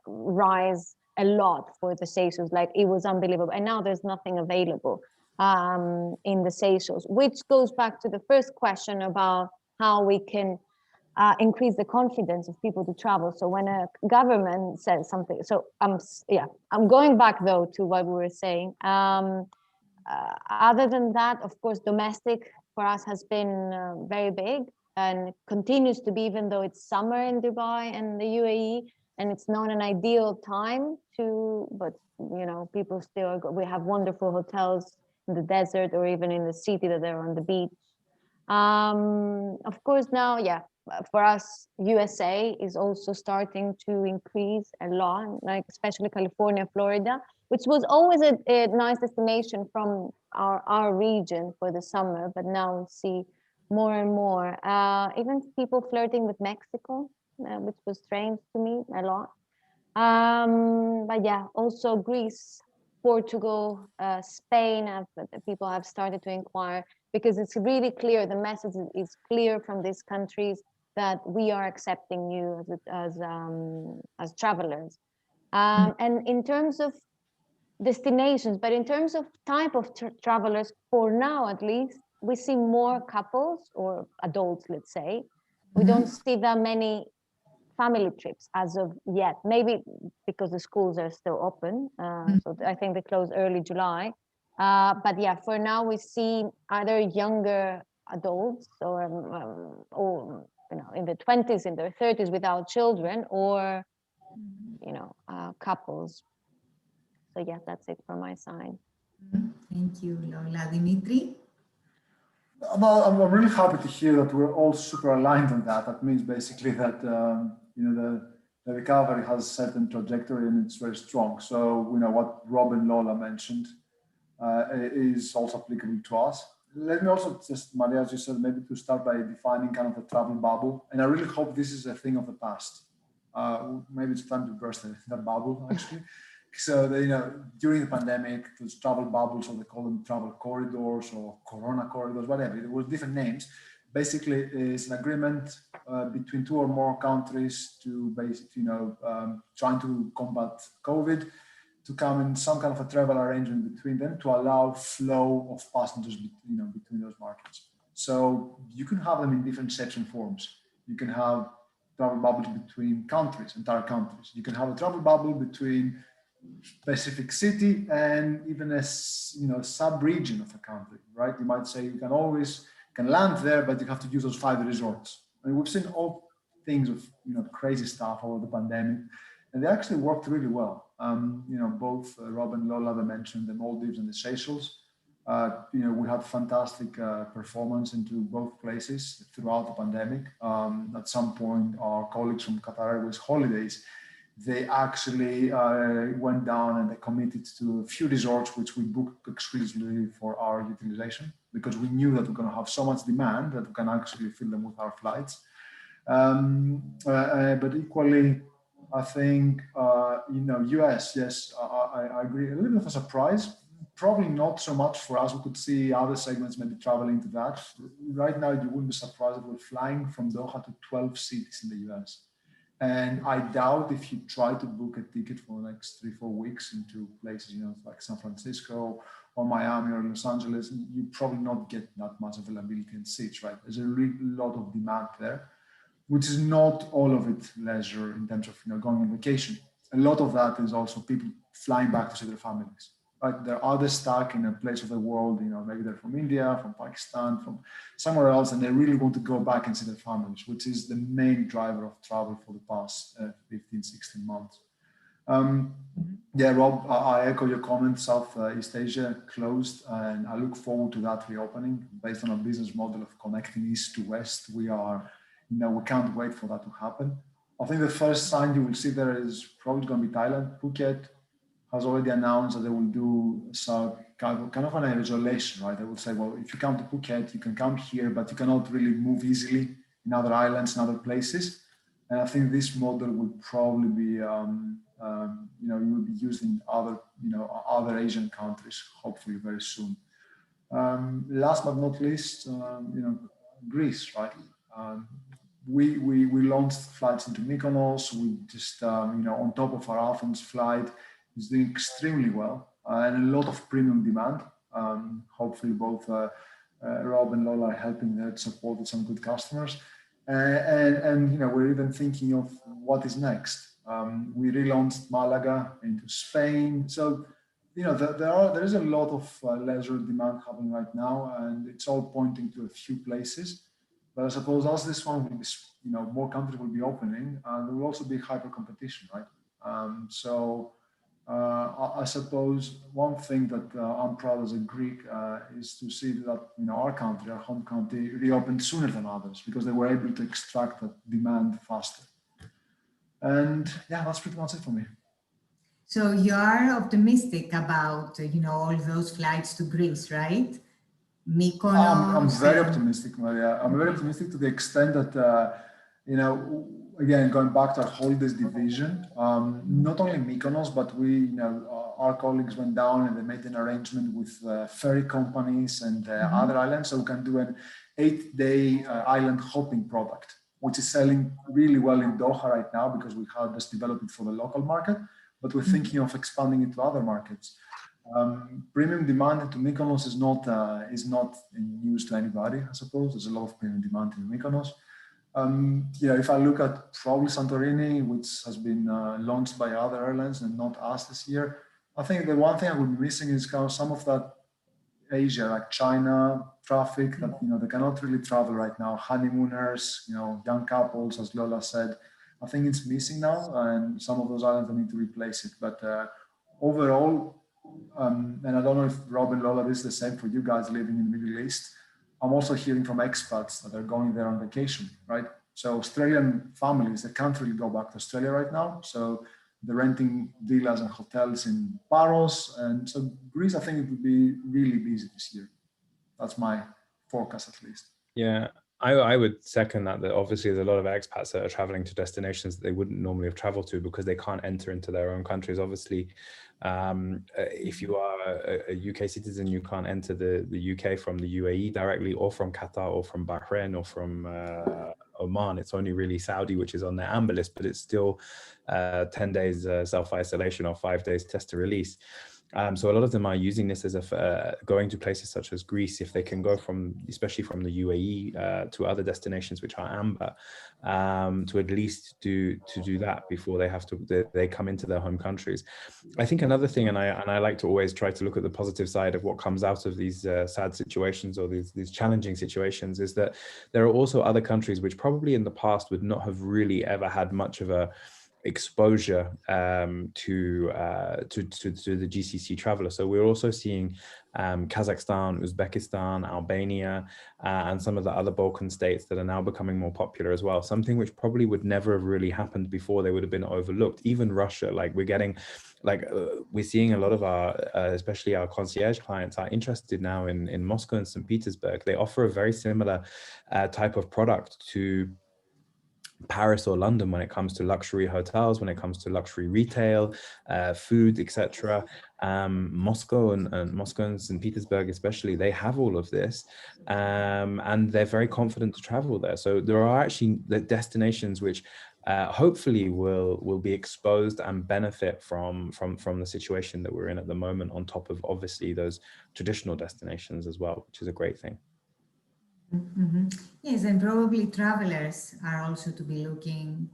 rise a lot for the Seychelles. Like, it was unbelievable. And now there's nothing available in the Seychelles, which goes back to the first question about how we can increase the confidence of people to travel. So when a government says something, so I'm going back though to what we were saying. Other than that, of course, domestic for us has been very big and continues to be, even though it's summer in Dubai and the UAE, and it's not an ideal time to, but you know, people still we have wonderful hotels in the desert or even in the city that are on the beach. Of course, now, for us, USA is also starting to increase a lot, like especially California, Florida, which was always a nice destination from our region for the summer, but now we see more and more, even people flirting with Mexico, which was strange to me a lot. But yeah, also Greece, Portugal, Spain, people have started to inquire, because it's really clear, the message is clear from these countries that we are accepting you as travelers. And in terms of destinations, but in terms of type of travelers, for now at least, we see more couples or adults, let's say. We don't see that many family trips as of yet, maybe because the schools are still open. So I think they closed early July. But yeah, for now we see either younger adults or you know, in their 20s, in their 30s without children, or you know, couples. So yeah, that's it from my side. Thank you, Lola. Dimitri? Well, I'm really happy to hear that we're all super aligned on that. That means basically that you know, the recovery has a certain trajectory and it's very strong. So you know what Rob and Lola mentioned is also applicable to us. Let me also just, Maria, as you said, maybe to start by defining kind of the travel bubble. And I really hope this is a thing of the past. Maybe it's time to burst that bubble, actually, So they, during the pandemic, those travel bubbles, or they call them travel corridors or Corona corridors, whatever. There were different names. Basically, it's an agreement between 2 or more countries to basically, trying to combat COVID, to come in some kind of a travel arrangement between them to allow flow of passengers, between those markets. So you can have them in different shapes and forms. You can have travel bubbles between countries, entire countries. You can have a travel bubble between specific city and even a sub-region of a country, right? You might say you can land there, but you have to use those 5 resorts. And we've seen all things of crazy stuff over the pandemic, and they actually worked really well. Both Rob and Lola, they mentioned the Maldives and the Seychelles. We had fantastic performance into both places throughout the pandemic. At some point, our colleagues from Qatar Airways Holidays, they actually went down and they committed to a few resorts which we booked exclusively for our utilization, because we knew that we're going to have so much demand that we can actually fill them with our flights. But equally, I think, US, yes, I agree. A little bit of a surprise. Probably not so much for us. We could see other segments maybe traveling to that. Right now, you wouldn't be surprised that we're flying from Doha to 12 cities in the US. And I doubt if you try to book a ticket for the next 3-4 weeks into places, like San Francisco or Miami or Los Angeles, you probably not get that much availability in seats, right? There's a lot of demand there, which is not all of it leisure in terms of going on vacation. A lot of that is also people flying back to see their families. Right? They're either stuck in a place of the world, maybe they're from India, from Pakistan, from somewhere else, and they really want to go back and see their families, which is the main driver of travel for the past 15, 16 months. Yeah, Rob, I echo your comment. Southeast Asia closed, and I look forward to that reopening based on a business model of connecting east to west. We can't wait for that to happen. I think the first sign you will see there is probably going to be Thailand. Phuket has already announced that they will do kind of an isolation, right? They will say, well, if you come to Phuket, you can come here, but you cannot really move easily in other islands and other places. And I think this model will probably be, will be used in other Asian countries, hopefully very soon. Last but not least, Greece, right? We launched flights into Mykonos. We just, on top of our Athens flight, is doing extremely well, and a lot of premium demand. Hopefully both Rob and Lola are helping that support with some good customers. And we're even thinking of what is next. We relaunched Malaga into Spain. So, there is a lot of leisure demand happening right now, and it's all pointing to a few places. But I suppose as this one will be, more countries will be opening, there will also be hyper competition, right? I suppose one thing that I'm proud as a Greek is to see that our country, our home country, reopened sooner than others because they were able to extract that demand faster. And yeah, that's pretty much it for me. So you are optimistic about all those flights to Greece, right? Mykonos. I'm very optimistic, Maria. I'm very optimistic to the extent that again, going back to our holidays division, not only Mykonos, but our colleagues went down and they made an arrangement with ferry companies and other islands, so we can do an 8-day island hopping product, which is selling really well in Doha right now because we have just developed it for the local market, but we're thinking of expanding it to other markets. Premium demand into Mykonos is not news to anybody, I suppose. There's a lot of premium demand in Mykonos. If I look at probably Santorini, which has been launched by other airlines and not us this year, I think the one thing I would be missing is kind of some of that Asia, like China traffic that they cannot really travel right now. Honeymooners, young couples, as Lola said. I think it's missing now, and some of those islands need to replace it. But overall, and I don't know if Rob and Lola, this is the same for you guys living in the Middle East. I'm also hearing from expats that are going there on vacation, right? So Australian families, they can't really go back to Australia right now. So they're renting villas and hotels in Paros. And so Greece, I think it will be really busy this year. That's my forecast at least. Yeah, I would second that obviously there's a lot of expats that are traveling to destinations that they wouldn't normally have traveled to because they can't enter into their own countries. Obviously, if you are a UK citizen, you can't enter the UK from the UAE directly, or from Qatar, or from Bahrain, or from Oman. It's only really Saudi, which is on their amber list, but it's still 10 days self-isolation or 5 days test to release. So a lot of them are using this as going to places such as Greece, if they can go especially from the UAE to other destinations which are amber, to at least do that before they come into their home countries. I think another thing, and I like to always try to look at the positive side of what comes out of these sad situations or these challenging situations, is that there are also other countries which probably in the past would not have really ever had much of a exposure to the GCC traveler. So we're also seeing Kazakhstan, Uzbekistan, Albania, and some of the other Balkan states that are now becoming more popular as well. Something which probably would never have really happened before. They would have been overlooked. Even Russia, like we're seeing a lot of our, especially our concierge clients, are interested now in Moscow and St. Petersburg. They offer a very similar type of product to Paris or London when it comes to luxury hotels, when it comes to luxury retail, food, etc. Moscow and St. Petersburg especially, they have all of this, and they're very confident to travel there. So there are actually the destinations which hopefully will be exposed and benefit from the situation that we're in at the moment, on top of obviously those traditional destinations as well, which is a great thing. Mm-hmm. Yes, and probably travelers are also to be looking,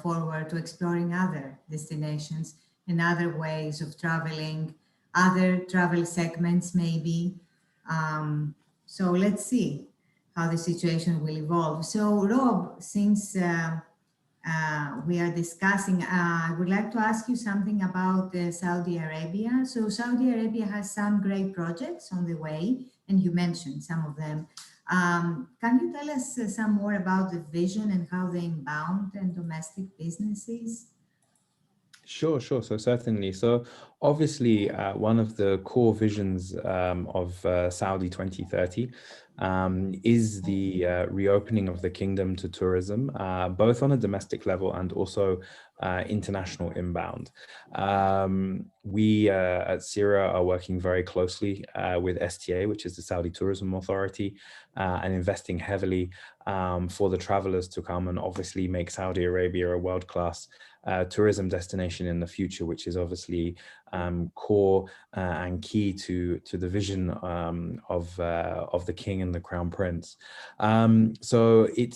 forward to exploring other destinations and other ways of traveling, other travel segments maybe. So let's see how the situation will evolve. So Rob, since we are discussing, I would like to ask you something about Saudi Arabia. So Saudi Arabia has some great projects on the way, and you mentioned some of them. Can you tell us some more about the vision and how they inbound and domestic businesses? Sure. So certainly. So obviously, one of the core visions of Saudi 2030 is the reopening of the kingdom to tourism, both on a domestic level and also international inbound. We at Seera are working very closely with STA, which is the Saudi Tourism Authority, and investing heavily for the travelers to come and obviously make Saudi Arabia a world-class tourism destination in the future, which is obviously core and key to the vision of the king and the crown prince. So it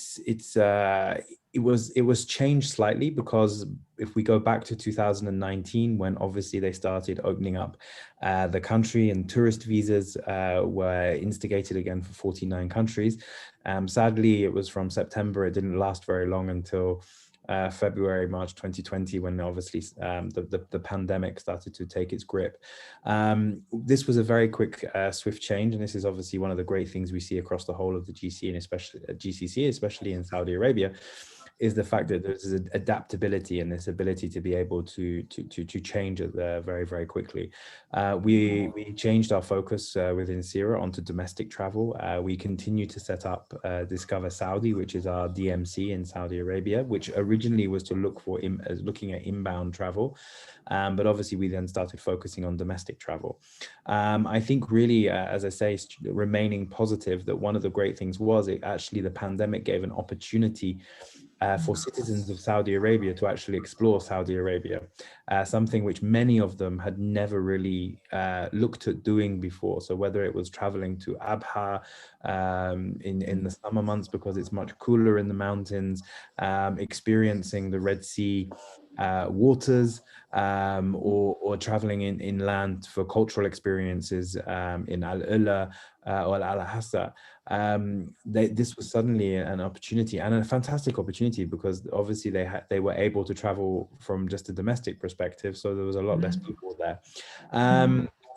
was changed slightly, because if we go back to 2019, when obviously they started opening up the country and tourist visas were instigated again for 49 countries. Sadly, it was from September. It didn't last very long until February, March 2020, when obviously the pandemic started to take its grip. This was a very quick, swift change, and this is obviously one of the great things we see across the whole of the GC and especially GCC, especially in Saudi Arabia, is the fact that there's an adaptability and this ability to be able to change it very, very quickly. We changed our focus within Seera onto domestic travel. We continue to set up Discover Saudi, which is our DMC in Saudi Arabia, which originally was to looking at inbound travel. But obviously we then started focusing on domestic travel. I think really, as I say, remaining positive, that one of the great things was the pandemic gave an opportunity for citizens of Saudi Arabia to actually explore Saudi Arabia, something which many of them had never really looked at doing before. So whether it was traveling to Abha in the summer months because it's much cooler in the mountains, experiencing the Red Sea waters, or traveling inland for cultural experiences in Al-Ula or Al-Hassa. This was suddenly an opportunity, and a fantastic opportunity, because obviously they were able to travel from just a domestic perspective, so there was a lot less people there.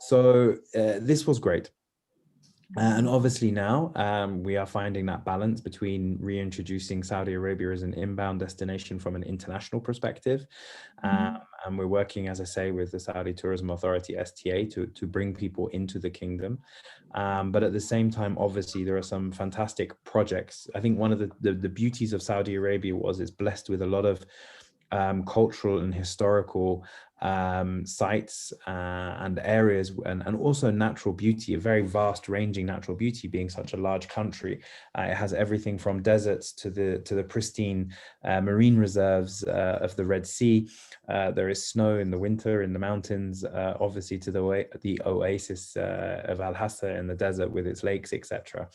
So this was great. And obviously now we are finding that balance between reintroducing Saudi Arabia as an inbound destination from an international perspective. And we're working, as I say, with the Saudi Tourism Authority, STA, to bring people into the kingdom. But at the same time, obviously, there are some fantastic projects. I think one of the beauties of Saudi Arabia was it's blessed with a lot of cultural and historical sites and areas, and also natural beauty, a very vast ranging natural beauty, being such a large country. It has everything from deserts to the pristine marine reserves of the Red Sea. There is snow in the winter in the mountains, obviously to the oasis of Al Hassa in the desert with its lakes, etc.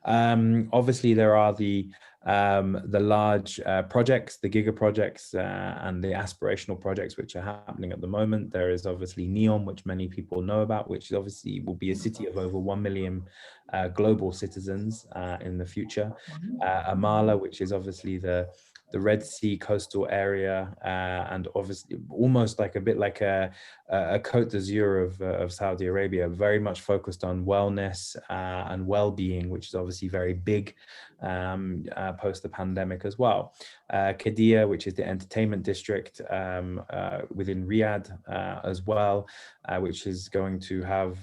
Obviously there are the large projects, the giga projects, and the aspirational projects which are happening at the moment. There is obviously NEOM, which many people know about, which obviously will be a city of over 1 million global citizens in the future. Amala, which is obviously the Red Sea coastal area, and obviously almost like a bit like a Côte d'Azur of Saudi Arabia, very much focused on wellness and well-being, which is obviously very big post the pandemic as well. Qiddiya, which is the entertainment district within Riyadh as well, which is going to have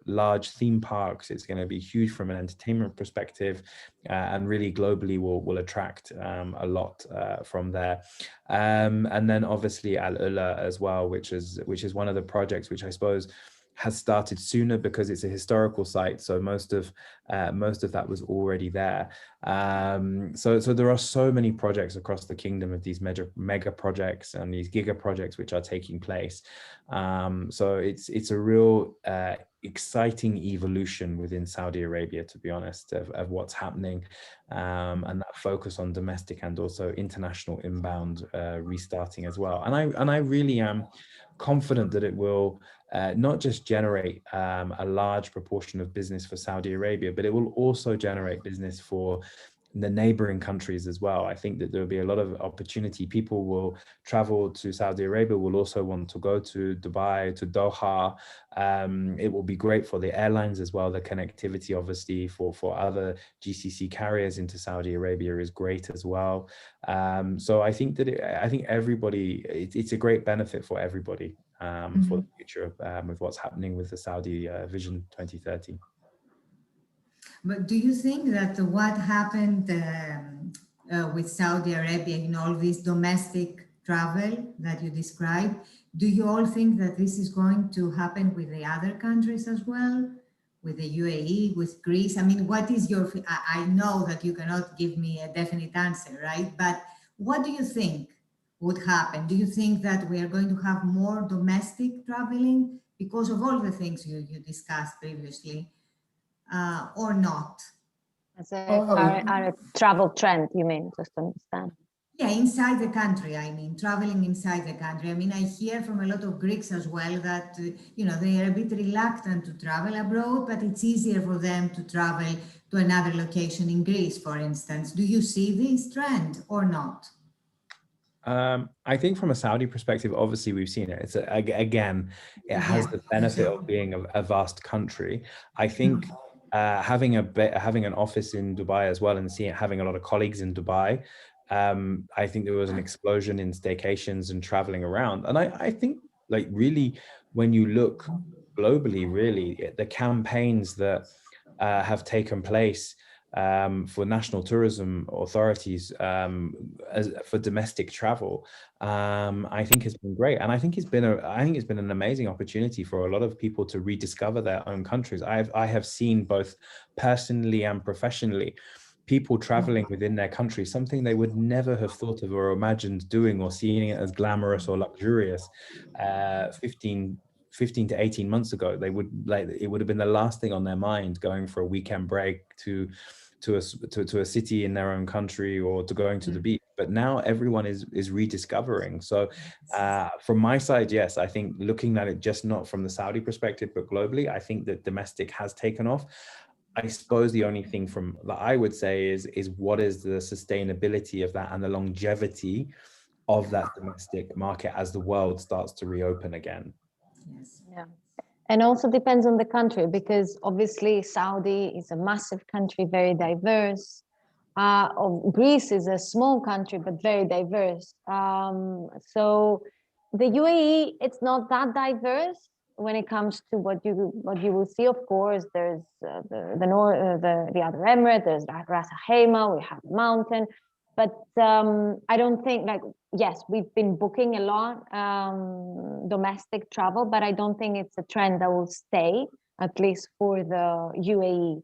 large theme parks. It's going to be huge from an entertainment perspective, and really globally will attract a lot from there. And then obviously Al Ula as well, which is one of the projects which I suppose has started sooner because it's a historical site, so most of that was already there. So there are so many projects across the kingdom of these mega projects and these giga projects which are taking place. So it's a real exciting evolution within Saudi Arabia, to be honest, of what's happening, and that focus on domestic and also international inbound restarting as well. And I really am confident that it will not just generate a large proportion of business for Saudi Arabia, but it will also generate business for the neighboring countries as well. I think that there will be a lot of opportunity. People will travel to Saudi Arabia, will also want to go to Dubai, to Doha. It will be great for the airlines as well. The connectivity, obviously, for other GCC carriers into Saudi Arabia is great as well. So I think that everybody, it's a great benefit for everybody for the future with what's happening with the Saudi Vision 2030. But do you think that what happened with Saudi Arabia in all this domestic travel that you described, do you all think that this is going to happen with the other countries as well? With the UAE, with Greece? I mean, what is your, I know that you cannot give me a definite answer, right? But what do you think would happen? Do you think that we are going to have more domestic traveling because of all the things you discussed previously, or not? As a travel trend, you mean, just to understand? Yeah, inside the country, I mean, traveling inside the country. I mean, I hear from a lot of Greeks as well that, they are a bit reluctant to travel abroad, but it's easier for them to travel to another location in Greece, for instance. Do you see this trend or not? I think from a Saudi perspective, obviously we've seen it. It's again, it has the benefit of being a vast country. I think having an office in Dubai as well, and having a lot of colleagues in Dubai, I think there was an explosion in staycations and traveling around. And I think, like, really, when you look globally, really, the campaigns that have taken place for national tourism authorities for domestic travel, I think has been great, and I think it's been an amazing opportunity for a lot of people to rediscover their own countries. I have seen, both personally and professionally, people traveling within their country, something they would never have thought of or imagined doing or seeing it as glamorous or luxurious 15 to 18 months ago. It would have been the last thing on their mind, going for a weekend break to a city in their own country, or to going to the beach. But now everyone is rediscovering. So from my side, yes, I think looking at it just not from the Saudi perspective, but globally, I think that domestic has taken off. I suppose the only thing that I would say is what is the sustainability of that and the longevity of that domestic market as the world starts to reopen again. Yes. Yeah. And also depends on the country, because obviously Saudi is a massive country, very diverse. Greece is a small country, but very diverse. So the UAE, it's not that diverse when it comes to what you will see. Of course, there's the other Emirate, there's Ras Al Khaimah, we have the mountain, but I don't think, like, yes, we've been booking a lot domestic travel, but I don't think it's a trend that will stay, at least for the UAE,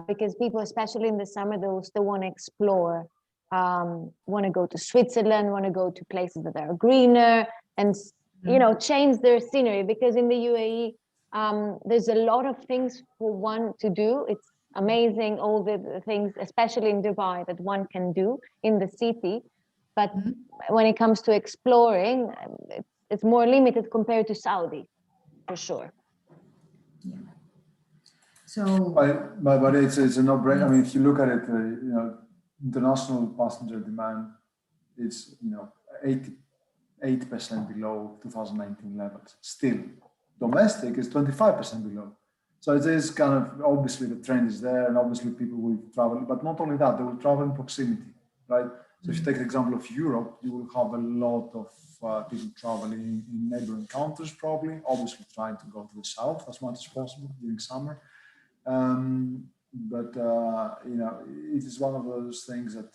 because people, especially in the summer, they will still want to explore, want to go to Switzerland, want to go to places that are greener, and change their scenery, because in the UAE, there's a lot of things for one to do. It's amazing, all the things, especially in Dubai, that one can do in the city. But when it comes to exploring, it's more limited compared to Saudi, for sure. Yeah. So, but it's a no-brainer. I mean, if you look at it, international passenger demand, it's 8% below 2019 levels. Still, domestic is 25% below. So it is kind of, obviously the trend is there, and obviously people will travel, but not only that, they will travel in proximity, right? So if you take the example of Europe, you will have a lot of people traveling in neighboring countries, probably, obviously trying to go to the south as much as possible during summer. But it is one of those things that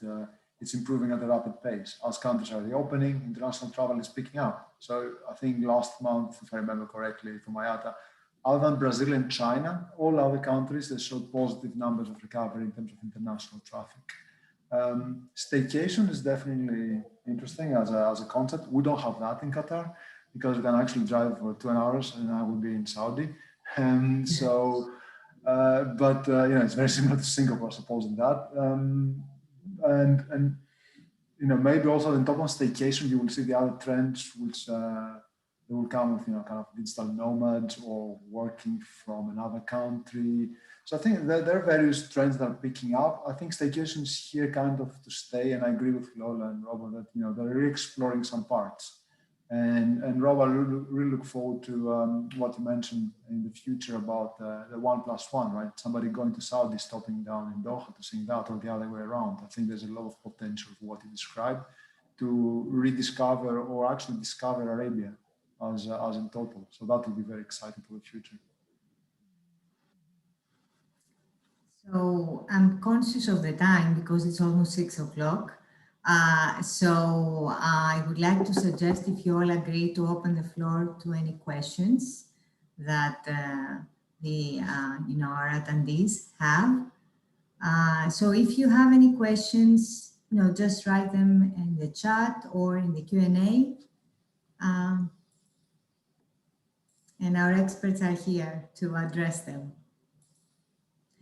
it's improving at a rapid pace. As countries are reopening, international travel is picking up. So I think last month, if I remember correctly from IATA, other than Brazil and China, all other countries, they showed positive numbers of recovery in terms of international traffic. Staycation is definitely interesting as a concept. We don't have that in Qatar, because we can actually drive for 2 hours and I will be in Saudi. And so, it's very similar to Singapore, I suppose, in that. And maybe also on top of staycation, you will see the other trends, which they will come with, kind of digital nomads or working from another country. So I think there are various trends that are picking up. I think staycation is here kind of to stay, and I agree with Lola and Robert that they're really exploring some parts. And Rob, I really look forward to what you mentioned in the future about the 1+1, right? Somebody going to Saudi, stopping down in Doha to see that, or the other way around. I think there's a lot of potential for what you described to rediscover or actually discover Arabia as in total. So that will be very exciting for the future. So I'm conscious of the time because it's almost 6 o'clock. So I would like to suggest, if you all agree, to open the floor to any questions that our attendees have. So if you have any questions, just write them in the chat or in the Q&A. And our experts are here to address them.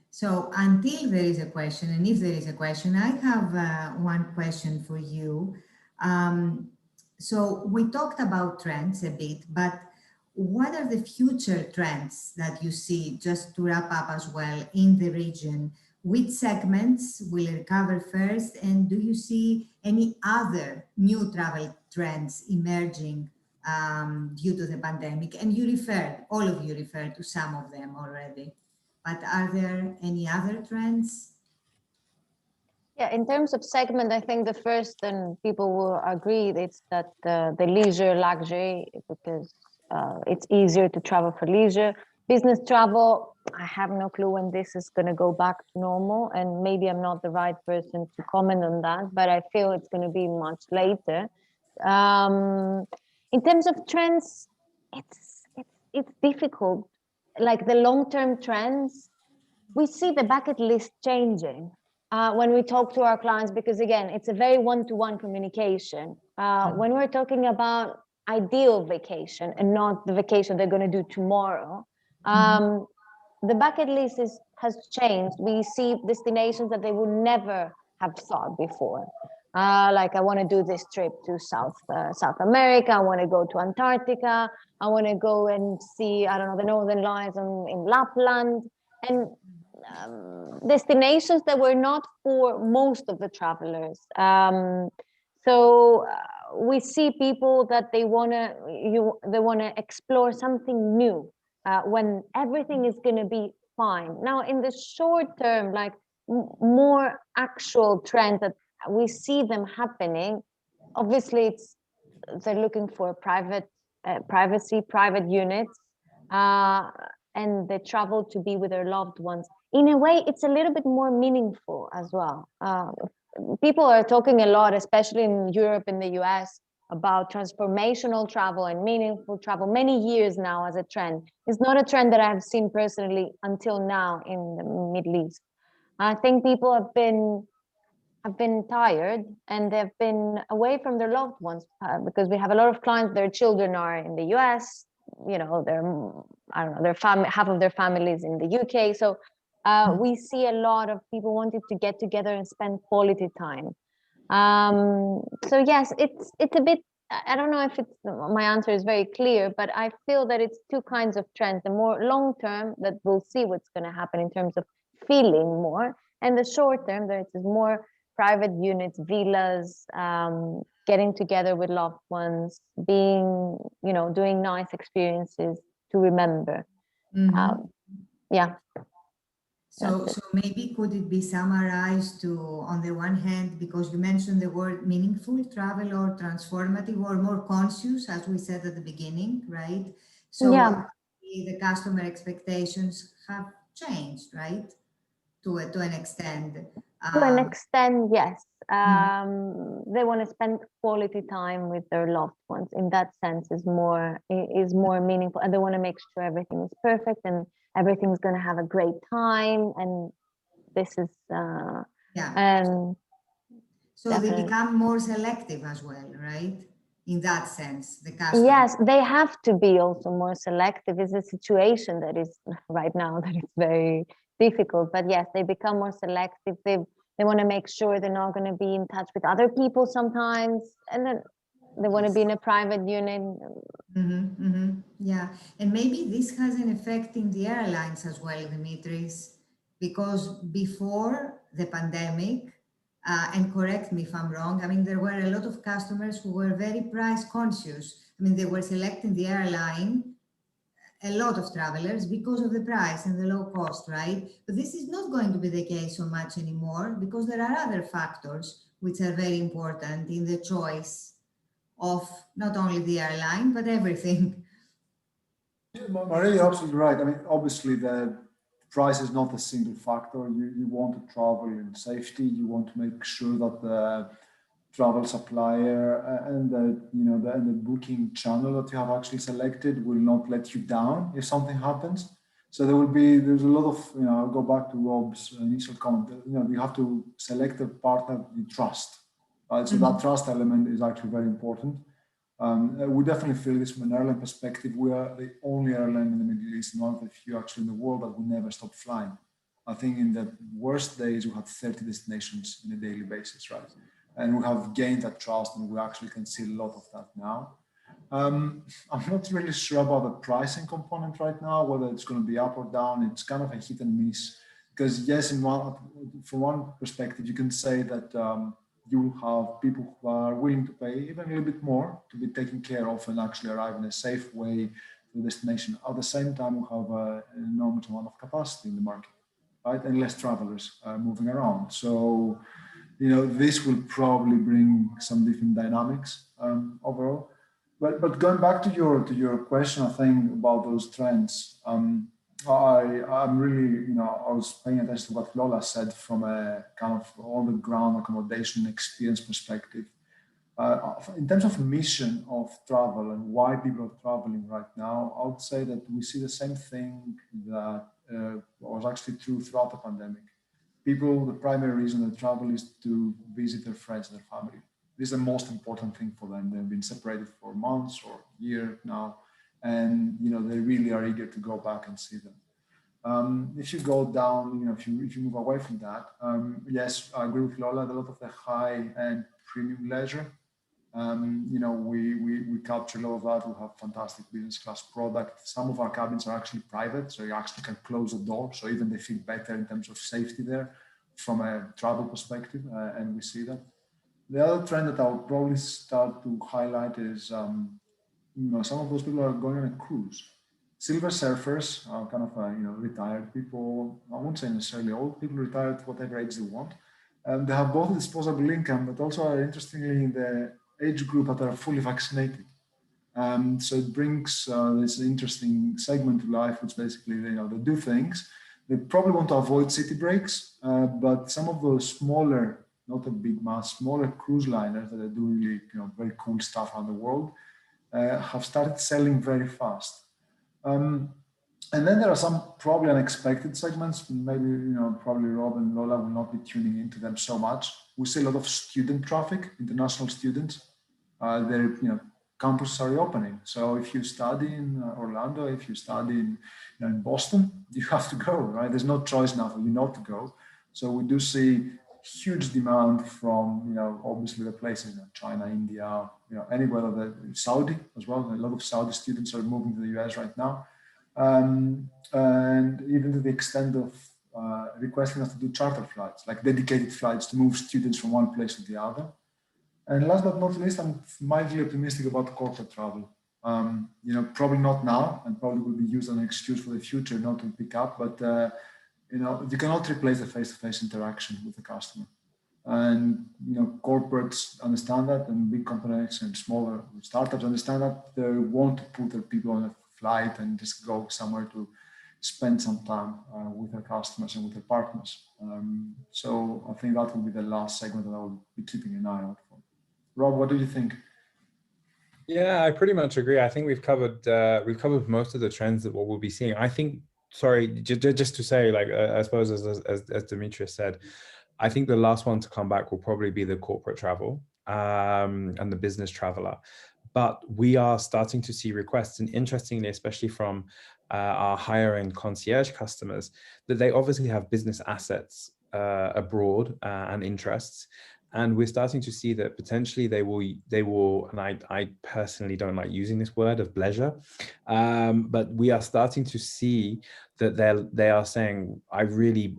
So until there is a question, and if there is a question, I have one question for you. So we talked about trends a bit, but what are the future trends that you see, just to wrap up as well, in the region? Which segments will recover first? And do you see any other new travel trends emerging due to the pandemic? And all of you referred to some of them already. But are there any other trends? Yeah, in terms of segment, I think the first, and people will agree, it's that the leisure luxury, because it's easier to travel for leisure. Business travel, I have no clue when this is going to go back to normal, and maybe I'm not the right person to comment on that, but I feel it's going to be much later. In terms of trends, it's difficult. Like the long-term trends, we see the bucket list changing when we talk to our clients, because again, it's a very one-to-one communication. When we're talking about ideal vacation and not the vacation they're going to do tomorrow, the bucket list has changed. We see destinations that they would never have thought before. Like, I want to do this trip to South America. I want to go to Antarctica. I want to go and see, I don't know, the Northern Lights in Lapland, and destinations that were not for most of the travelers. So we see people that they want to explore something new, when everything is going to be fine. Now, in the short term, like more actual trends that we see them happening, obviously they're looking for privacy, private units, and they travel to be with their loved ones. In a way, it's a little bit more meaningful as well. People are talking a lot, especially in Europe and the US, about transformational travel and meaningful travel many years now as a trend. It's not a trend that I've seen personally until now in the Middle East. I think people have been tired and they've been away from their loved ones because we have a lot of clients, their children are in the US, you know, half of their families in the UK. So we see a lot of people wanting to get together and spend quality time. So yes, it's a bit, I don't know if my answer is very clear, but I feel that it's two kinds of trends. The more long term, that we'll see what's going to happen in terms of feeling more, and the short term, there is more private units, villas, getting together with loved ones, being, you know, doing nice experiences to remember. Yeah. So maybe could it be summarized to, on the one hand, because you mentioned the word meaningful travel or transformative or more conscious, as we said at the beginning, right? So yeah, the customer expectations have changed, right? To an extent. To an extent, yes. They want to spend quality time with their loved ones. In that sense, is more meaningful, and they want to make sure everything is perfect and everything's going to have a great time. And this is so definitely. They become more selective as well, right? In that sense, the customer. Yes, they have to be also more selective. It's a situation that is right now that is very difficult, but yes, they become more selective. They want to make sure they're not going to be in touch with other people sometimes, and then they want to be in a private unit. Yeah, and maybe this has an effect in the airlines as well, Dimitris, because before the pandemic, and correct me if I'm wrong, I mean, there were a lot of customers who were very price conscious. I mean, they were selecting the airline, a lot of travelers, because of the price and the low cost, right? But this is not going to be the case so much anymore, because there are other factors which are very important in the choice of not only the airline, but everything. Maria, you're absolutely right. I mean, obviously the price is not a single factor. You want to travel in safety. You want to make sure that the travel supplier and the booking channel that you have actually selected will not let you down if something happens. So there's a lot of, I'll go back to Rob's initial comment, you have to select a partner you trust, right? So that trust element is actually very important. We definitely feel this from an airline perspective. We are the only airline in the Middle East, and one of the few actually in the world that will never stop flying. I think in the worst days, we had 30 destinations on a daily basis, right? And we have gained that trust, and we actually can see a lot of that now. I'm not really sure about the pricing component right now, whether it's going to be up or down. It's kind of a hit and miss, because yes, from one perspective, you can say that you will have people who are willing to pay even a little bit more to be taken care of and actually arrive in a safe way to the destination. At the same time, we have an enormous amount of capacity in the market, right? And less travelers moving around. So, this will probably bring some different dynamics overall. But going back to your question, I think about those trends, I'm really, I was paying attention to what Lola said from a kind of on the ground accommodation experience perspective. In terms of mission of travel and why people are traveling right now, I would say that we see the same thing that was actually true throughout the pandemic. People, the primary reason they travel is to visit their friends and their family. This is the most important thing for them. They've been separated for months or a year now, and they really are eager to go back and see them. If you go down, if you move away from that, yes, I agree with Lola. A lot of the high-end premium leisure, we capture a lot of that. We have fantastic business class product. Some of our cabins are actually private, so you actually can close the door. So even they feel better in terms of safety there from a travel perspective, and we see that. The other trend that I'll probably start to highlight is, some of those people are going on a cruise. silver surfers, kind of retired people. I won't say necessarily old people, retired whatever age they want. They have both disposable income, but also are interestingly in the age group that are fully vaccinated. So it brings this interesting segment to life, which basically they do things. They probably want to avoid city breaks, but some of those smaller, not a big mass, smaller cruise liners that are doing really very cool stuff around the world have started selling very fast. And then there are some probably unexpected segments. Maybe probably Rob and Lola will not be tuning into them so much. We see a lot of student traffic, international students. Their campuses are reopening. So if you study in Orlando, if you study in Boston, you have to go, right? There's no choice now for you not to go. So we do see huge demand from obviously the places China, India, anywhere Saudi as well. A lot of Saudi students are moving to the US right now. And even to the extent of requesting us to do charter flights, like dedicated flights to move students from one place to the other. And last but not least, I'm mildly optimistic about corporate travel. Probably not now, and probably will be used as an excuse for the future not to pick up. But you cannot replace the face-to-face interaction with the customer. And corporates understand that, and big companies and smaller startups understand that. They want to put their people on a flight and just go somewhere to spend some time with their customers and with their partners. So I think that will be the last segment that I will be keeping an eye out for. Rob, what do you think? Yeah, I pretty much agree. I think we've covered most of the trends that what we'll be seeing. I think, sorry, just to say, like I suppose as Dimitris said, I think the last one to come back will probably be the corporate travel and the business traveler. But we are starting to see requests, and interestingly, especially from our higher end concierge customers, that they obviously have business assets abroad and interests. And we're starting to see that potentially they will, and I personally don't like using this word of pleasure, but we are starting to see that they are saying,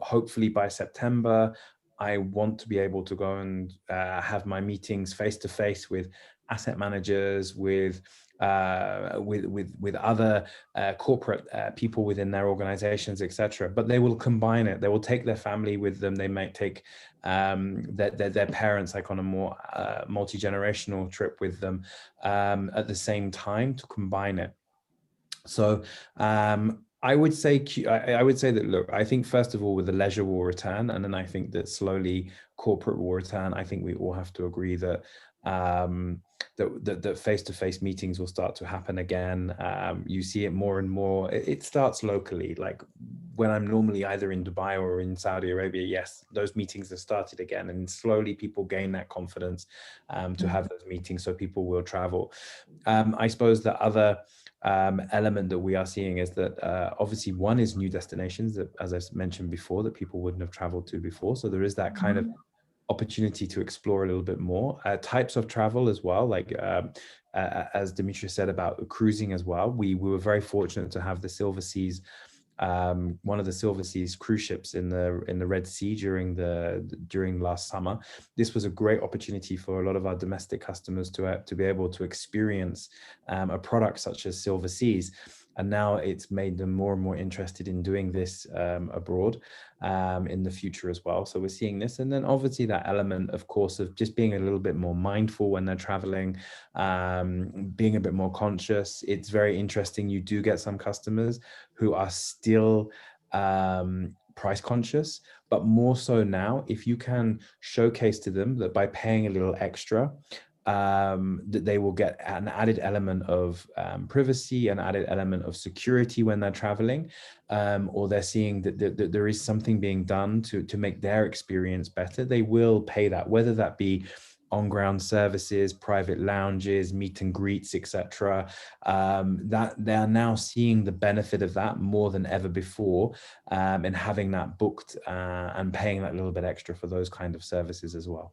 hopefully by September, I want to be able to go and have my meetings face to face with asset managers, with other corporate people within their organizations, etc. But they will combine it. They will take their family with them. They might take their parents, like on a more multi-generational trip with them at the same time, to combine it. So I would say that, look, I think first of all, with the leisure will return, and then I think that slowly corporate will return. I think we all have to agree that that face-to-face meetings will start to happen again. You see it more and more. It starts locally, like when I'm normally either in Dubai or in Saudi Arabia. Yes, those meetings have started again, and slowly people gain that confidence to have those meetings, so people will travel. I suppose the other element that we are seeing is that obviously one is new destinations that, as I've mentioned before, that people wouldn't have traveled to before. So there is that kind of opportunity to explore a little bit more. Types of travel as well, like as Dimitris said about cruising as well. We were very fortunate to have the Silver Seas, one of the Silver Seas cruise ships in the Red Sea during last summer. This was a great opportunity for a lot of our domestic customers to be able to experience a product such as Silver Seas. And now it's made them more and more interested in doing this abroad in the future as well. So we're seeing this. And then obviously that element, of course, of just being a little bit more mindful when they're traveling, being a bit more conscious. It's very interesting. You do get some customers who are still price conscious, but more so now, if you can showcase to them that by paying a little extra, that they will get an added element of privacy, an added element of security when they're traveling, or they're seeing that there is something being done to make their experience better, they will pay that, whether that be on-ground services, private lounges, meet and greets, etc. That they are now seeing the benefit of that more than ever before, and having that booked and paying that little bit extra for those kind of services as well.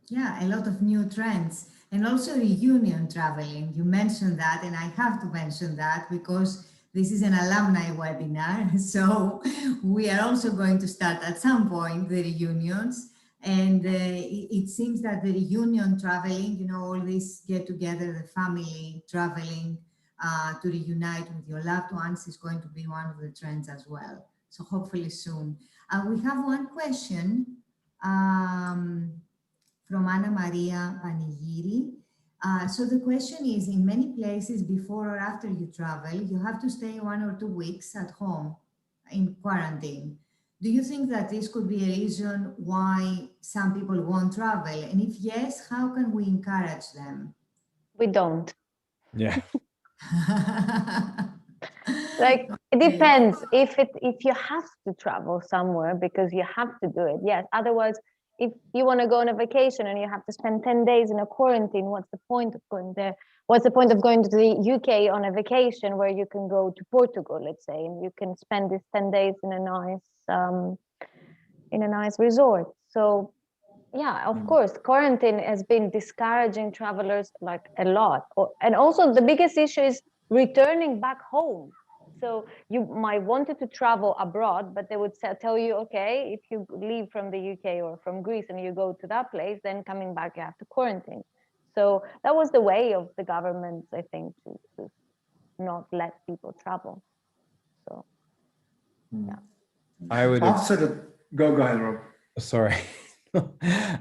Yeah, a lot of new trends, and also reunion traveling. You mentioned that, and I have to mention that because this is an alumni webinar. So we are also going to start at some point the reunions. And it seems that the reunion traveling, all this get together, the family traveling, to reunite with your loved ones is going to be one of the trends as well. So hopefully soon. We have one question from Anna Maria Panigiri. So the question is, in many places before or after you travel, you have to stay 1 or 2 weeks at home in quarantine. Do you think that this could be a reason why some people won't travel? And if yes, how can we encourage them? We don't. Yeah. Like, it depends. If you have to travel somewhere because you have to do it, yes. Otherwise, if you want to go on a vacation and you have to spend 10 days in a quarantine, what's the point of going there? What's the point of going to the UK on a vacation where you can go to Portugal, let's say, and you can spend these 10 days in a nice resort? So yeah, of course, quarantine has been discouraging travelers like a lot. And also the biggest issue is returning back home. So you might wanted to travel abroad, but they would tell you, okay, if you leave from the UK or from Greece and you go to that place, then coming back, you have to quarantine. So that was the way of the government, I think, to not let people travel. So, yeah. I would go ahead, Rob. Sorry.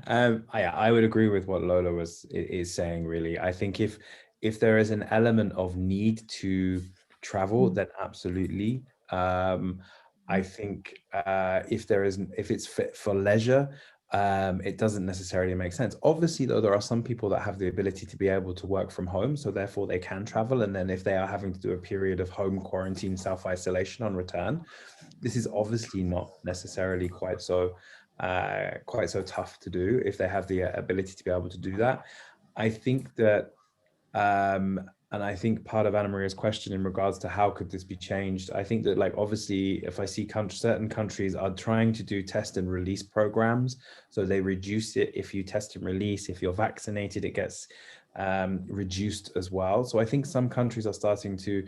I would agree with what Lola is saying, really. I think if there is an element of need to travel, then absolutely. I think if it's fit for leisure, it doesn't necessarily make sense. Obviously, though, there are some people that have the ability to be able to work from home, so therefore they can travel. And then if they are having to do a period of home quarantine, self-isolation on return, this is obviously not necessarily quite so tough to do if they have the ability to be able to do that. I think that, and I think part of Anna Maria's question in regards to how could this be changed, I think that, like, obviously, if I see certain countries are trying to do test and release programs, so they reduce it. If you test and release, if you're vaccinated, it gets reduced as well. So I think some countries are starting to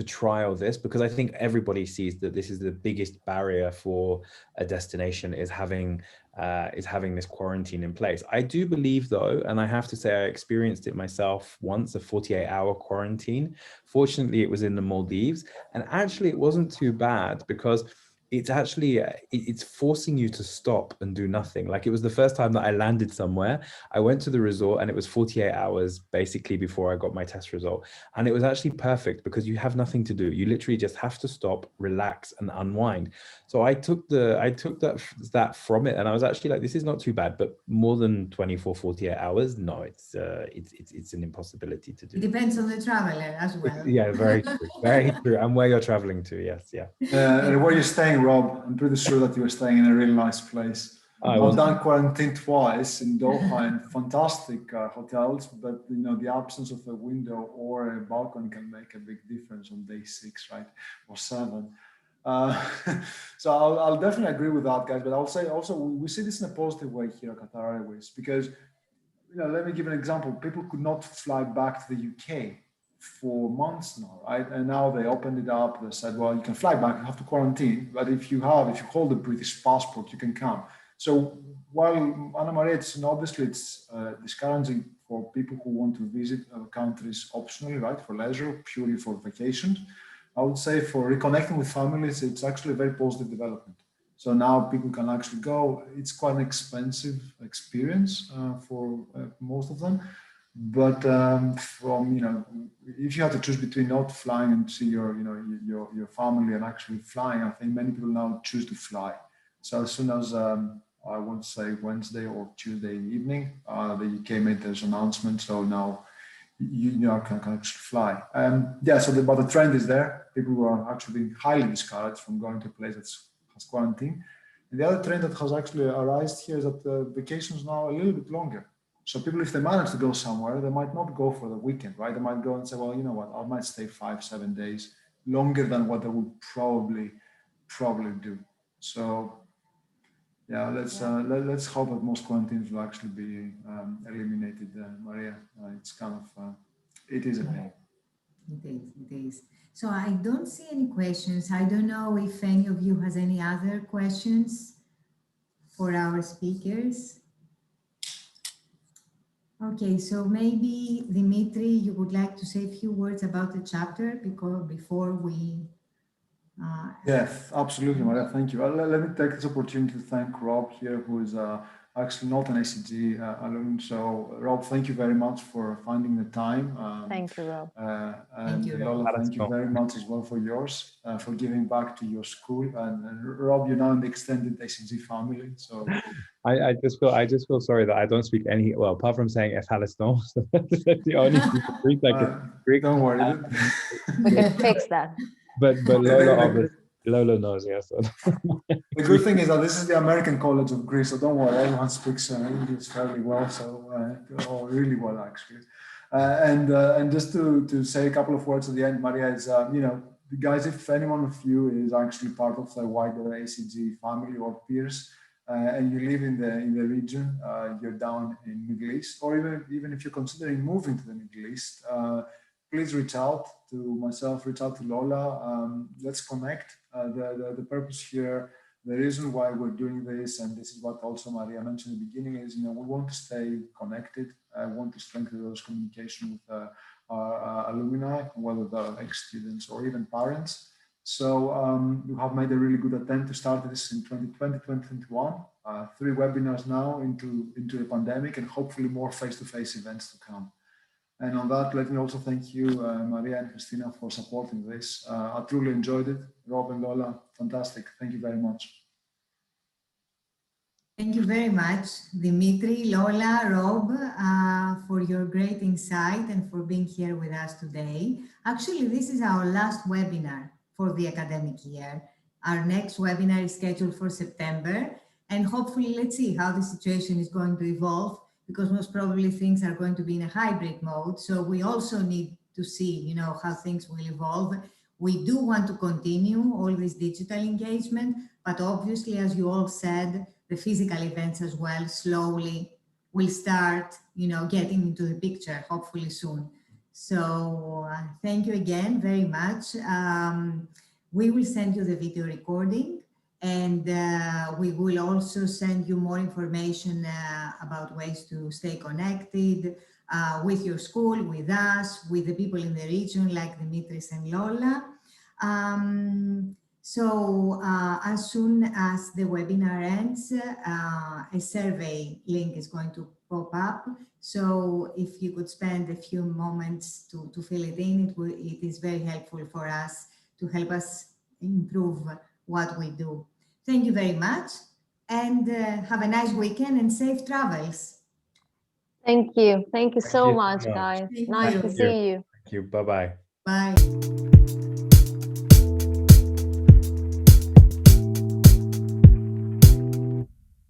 trial this, because I think everybody sees that this is the biggest barrier for a destination, is having this quarantine in place. I do believe, though, and I have to say I experienced it myself once, a 48-hour quarantine. Fortunately, it was in the Maldives, and actually it wasn't too bad, because it's actually it's forcing you to stop and do nothing. Like, it was the first time that I landed somewhere. I went to the resort and it was 48 hours basically before I got my test result, and it was actually perfect because you have nothing to do. You literally just have to stop, relax, and unwind. So I took that from it, and I was actually like, this is not too bad. But more than 48 hours, no, it's an impossibility to do. It depends on the traveler as well. Yeah, very true, very true. And where you're traveling to, yes, yeah. And where you're staying, Rob, I'm pretty sure that you were staying in a really nice place. I've done quarantine twice in Doha in fantastic hotels, but the absence of a window or a balcony can make a big difference on day 6, right, or 7. So I'll definitely agree with that, guys. But I'll say also we see this in a positive way here at Qatar Airways, because let me give an example. People could not fly back to the UK for months now, right? And now they opened it up. They said, well, you can fly back, you have to quarantine, but if you hold a British passport, you can come. So while Anna Maria, obviously it's discouraging for people who want to visit countries optionally, right, for leisure, purely for vacations, I would say for reconnecting with families, it's actually a very positive development. So now people can actually go. It's quite an expensive experience for most of them. But if you have to choose between not flying and see your family and actually flying, I think many people now choose to fly. So as soon as I want to say Wednesday or Tuesday evening, the UK made this announcement. So now you can actually fly. But the trend is there. People are actually being highly discouraged from going to a place that has quarantine. And the other trend that has actually arisen here is that the vacations now are a little bit longer. So people, if they manage to go somewhere, they might not go for the weekend, right? They might go and say, well, you know what, I might stay 5-7 days longer than what they would probably do. So yeah, let's hope that most quarantines will actually be eliminated, Maria. It's kind of, it is a pain. It is. So I don't see any questions. I don't know if any of you has any other questions for our speakers. Okay, so maybe Dimitri, you would like to say a few words about the chapter before we. Yes, absolutely, Maria. Thank you. Let me take this opportunity to thank Rob here, who is actually not an ACG alumni. So, Rob, thank you very much for finding the time. Thank you, Rob. And Thank you, Rob. Lola, thank you very much as well for yours, for giving back to your school. And Rob, you're now in the extended ACG family. So I just feel sorry that I don't speak any, well, apart from saying Efaliston, that's the only Greek I can Greek. don't worry. We can fix that. But Lola knows, yes. The good thing is that this is the American College of Greece, so don't worry, everyone speaks English fairly well, or really well actually. And just to say a couple of words at the end, Maria, is guys, if anyone of you is actually part of the wider ACG family or peers, and you live in the region, you're down in Middle East, or even if you're considering moving to the Middle East, please reach out to myself, reach out to Lola. Let's connect. The purpose here, the reason why we're doing this, and this is what also Maria mentioned in the beginning, is we want to stay connected. I want to strengthen those communication with our alumni, whether they're ex-students or even parents. So we have made a really good attempt to start this in 2020, 2021. 3 webinars now into the pandemic, and hopefully more face-to-face events to come. And on that, let me also thank you, Maria and Christina, for supporting this. I truly enjoyed it. Rob and Lola, fantastic. Thank you very much. Thank you very much, Dimitri, Lola, Rob, for your great insight and for being here with us today. Actually, this is our last webinar for the academic year. Our next webinar is scheduled for September, and hopefully let's see how the situation is going to evolve, because most probably things are going to be in a hybrid mode. So we also need to see, how things will evolve. We do want to continue all this digital engagement, but obviously, as you all said, the physical events as well slowly will start, getting into the picture, hopefully soon. So thank you again very much. We will send you the video recording, and we will also send you more information about ways to stay connected with your school, with us, with the people in the region like Dimitris and Lola. So as soon as the webinar ends, a survey link is going to pop up. So if you could spend a few moments to fill it in, it is very helpful for us to help us improve what we do. Thank you very much, and have a nice weekend and safe travels. Thank you. Thank you so much, guys. Nice to see you. Thank you. Bye-bye. Bye.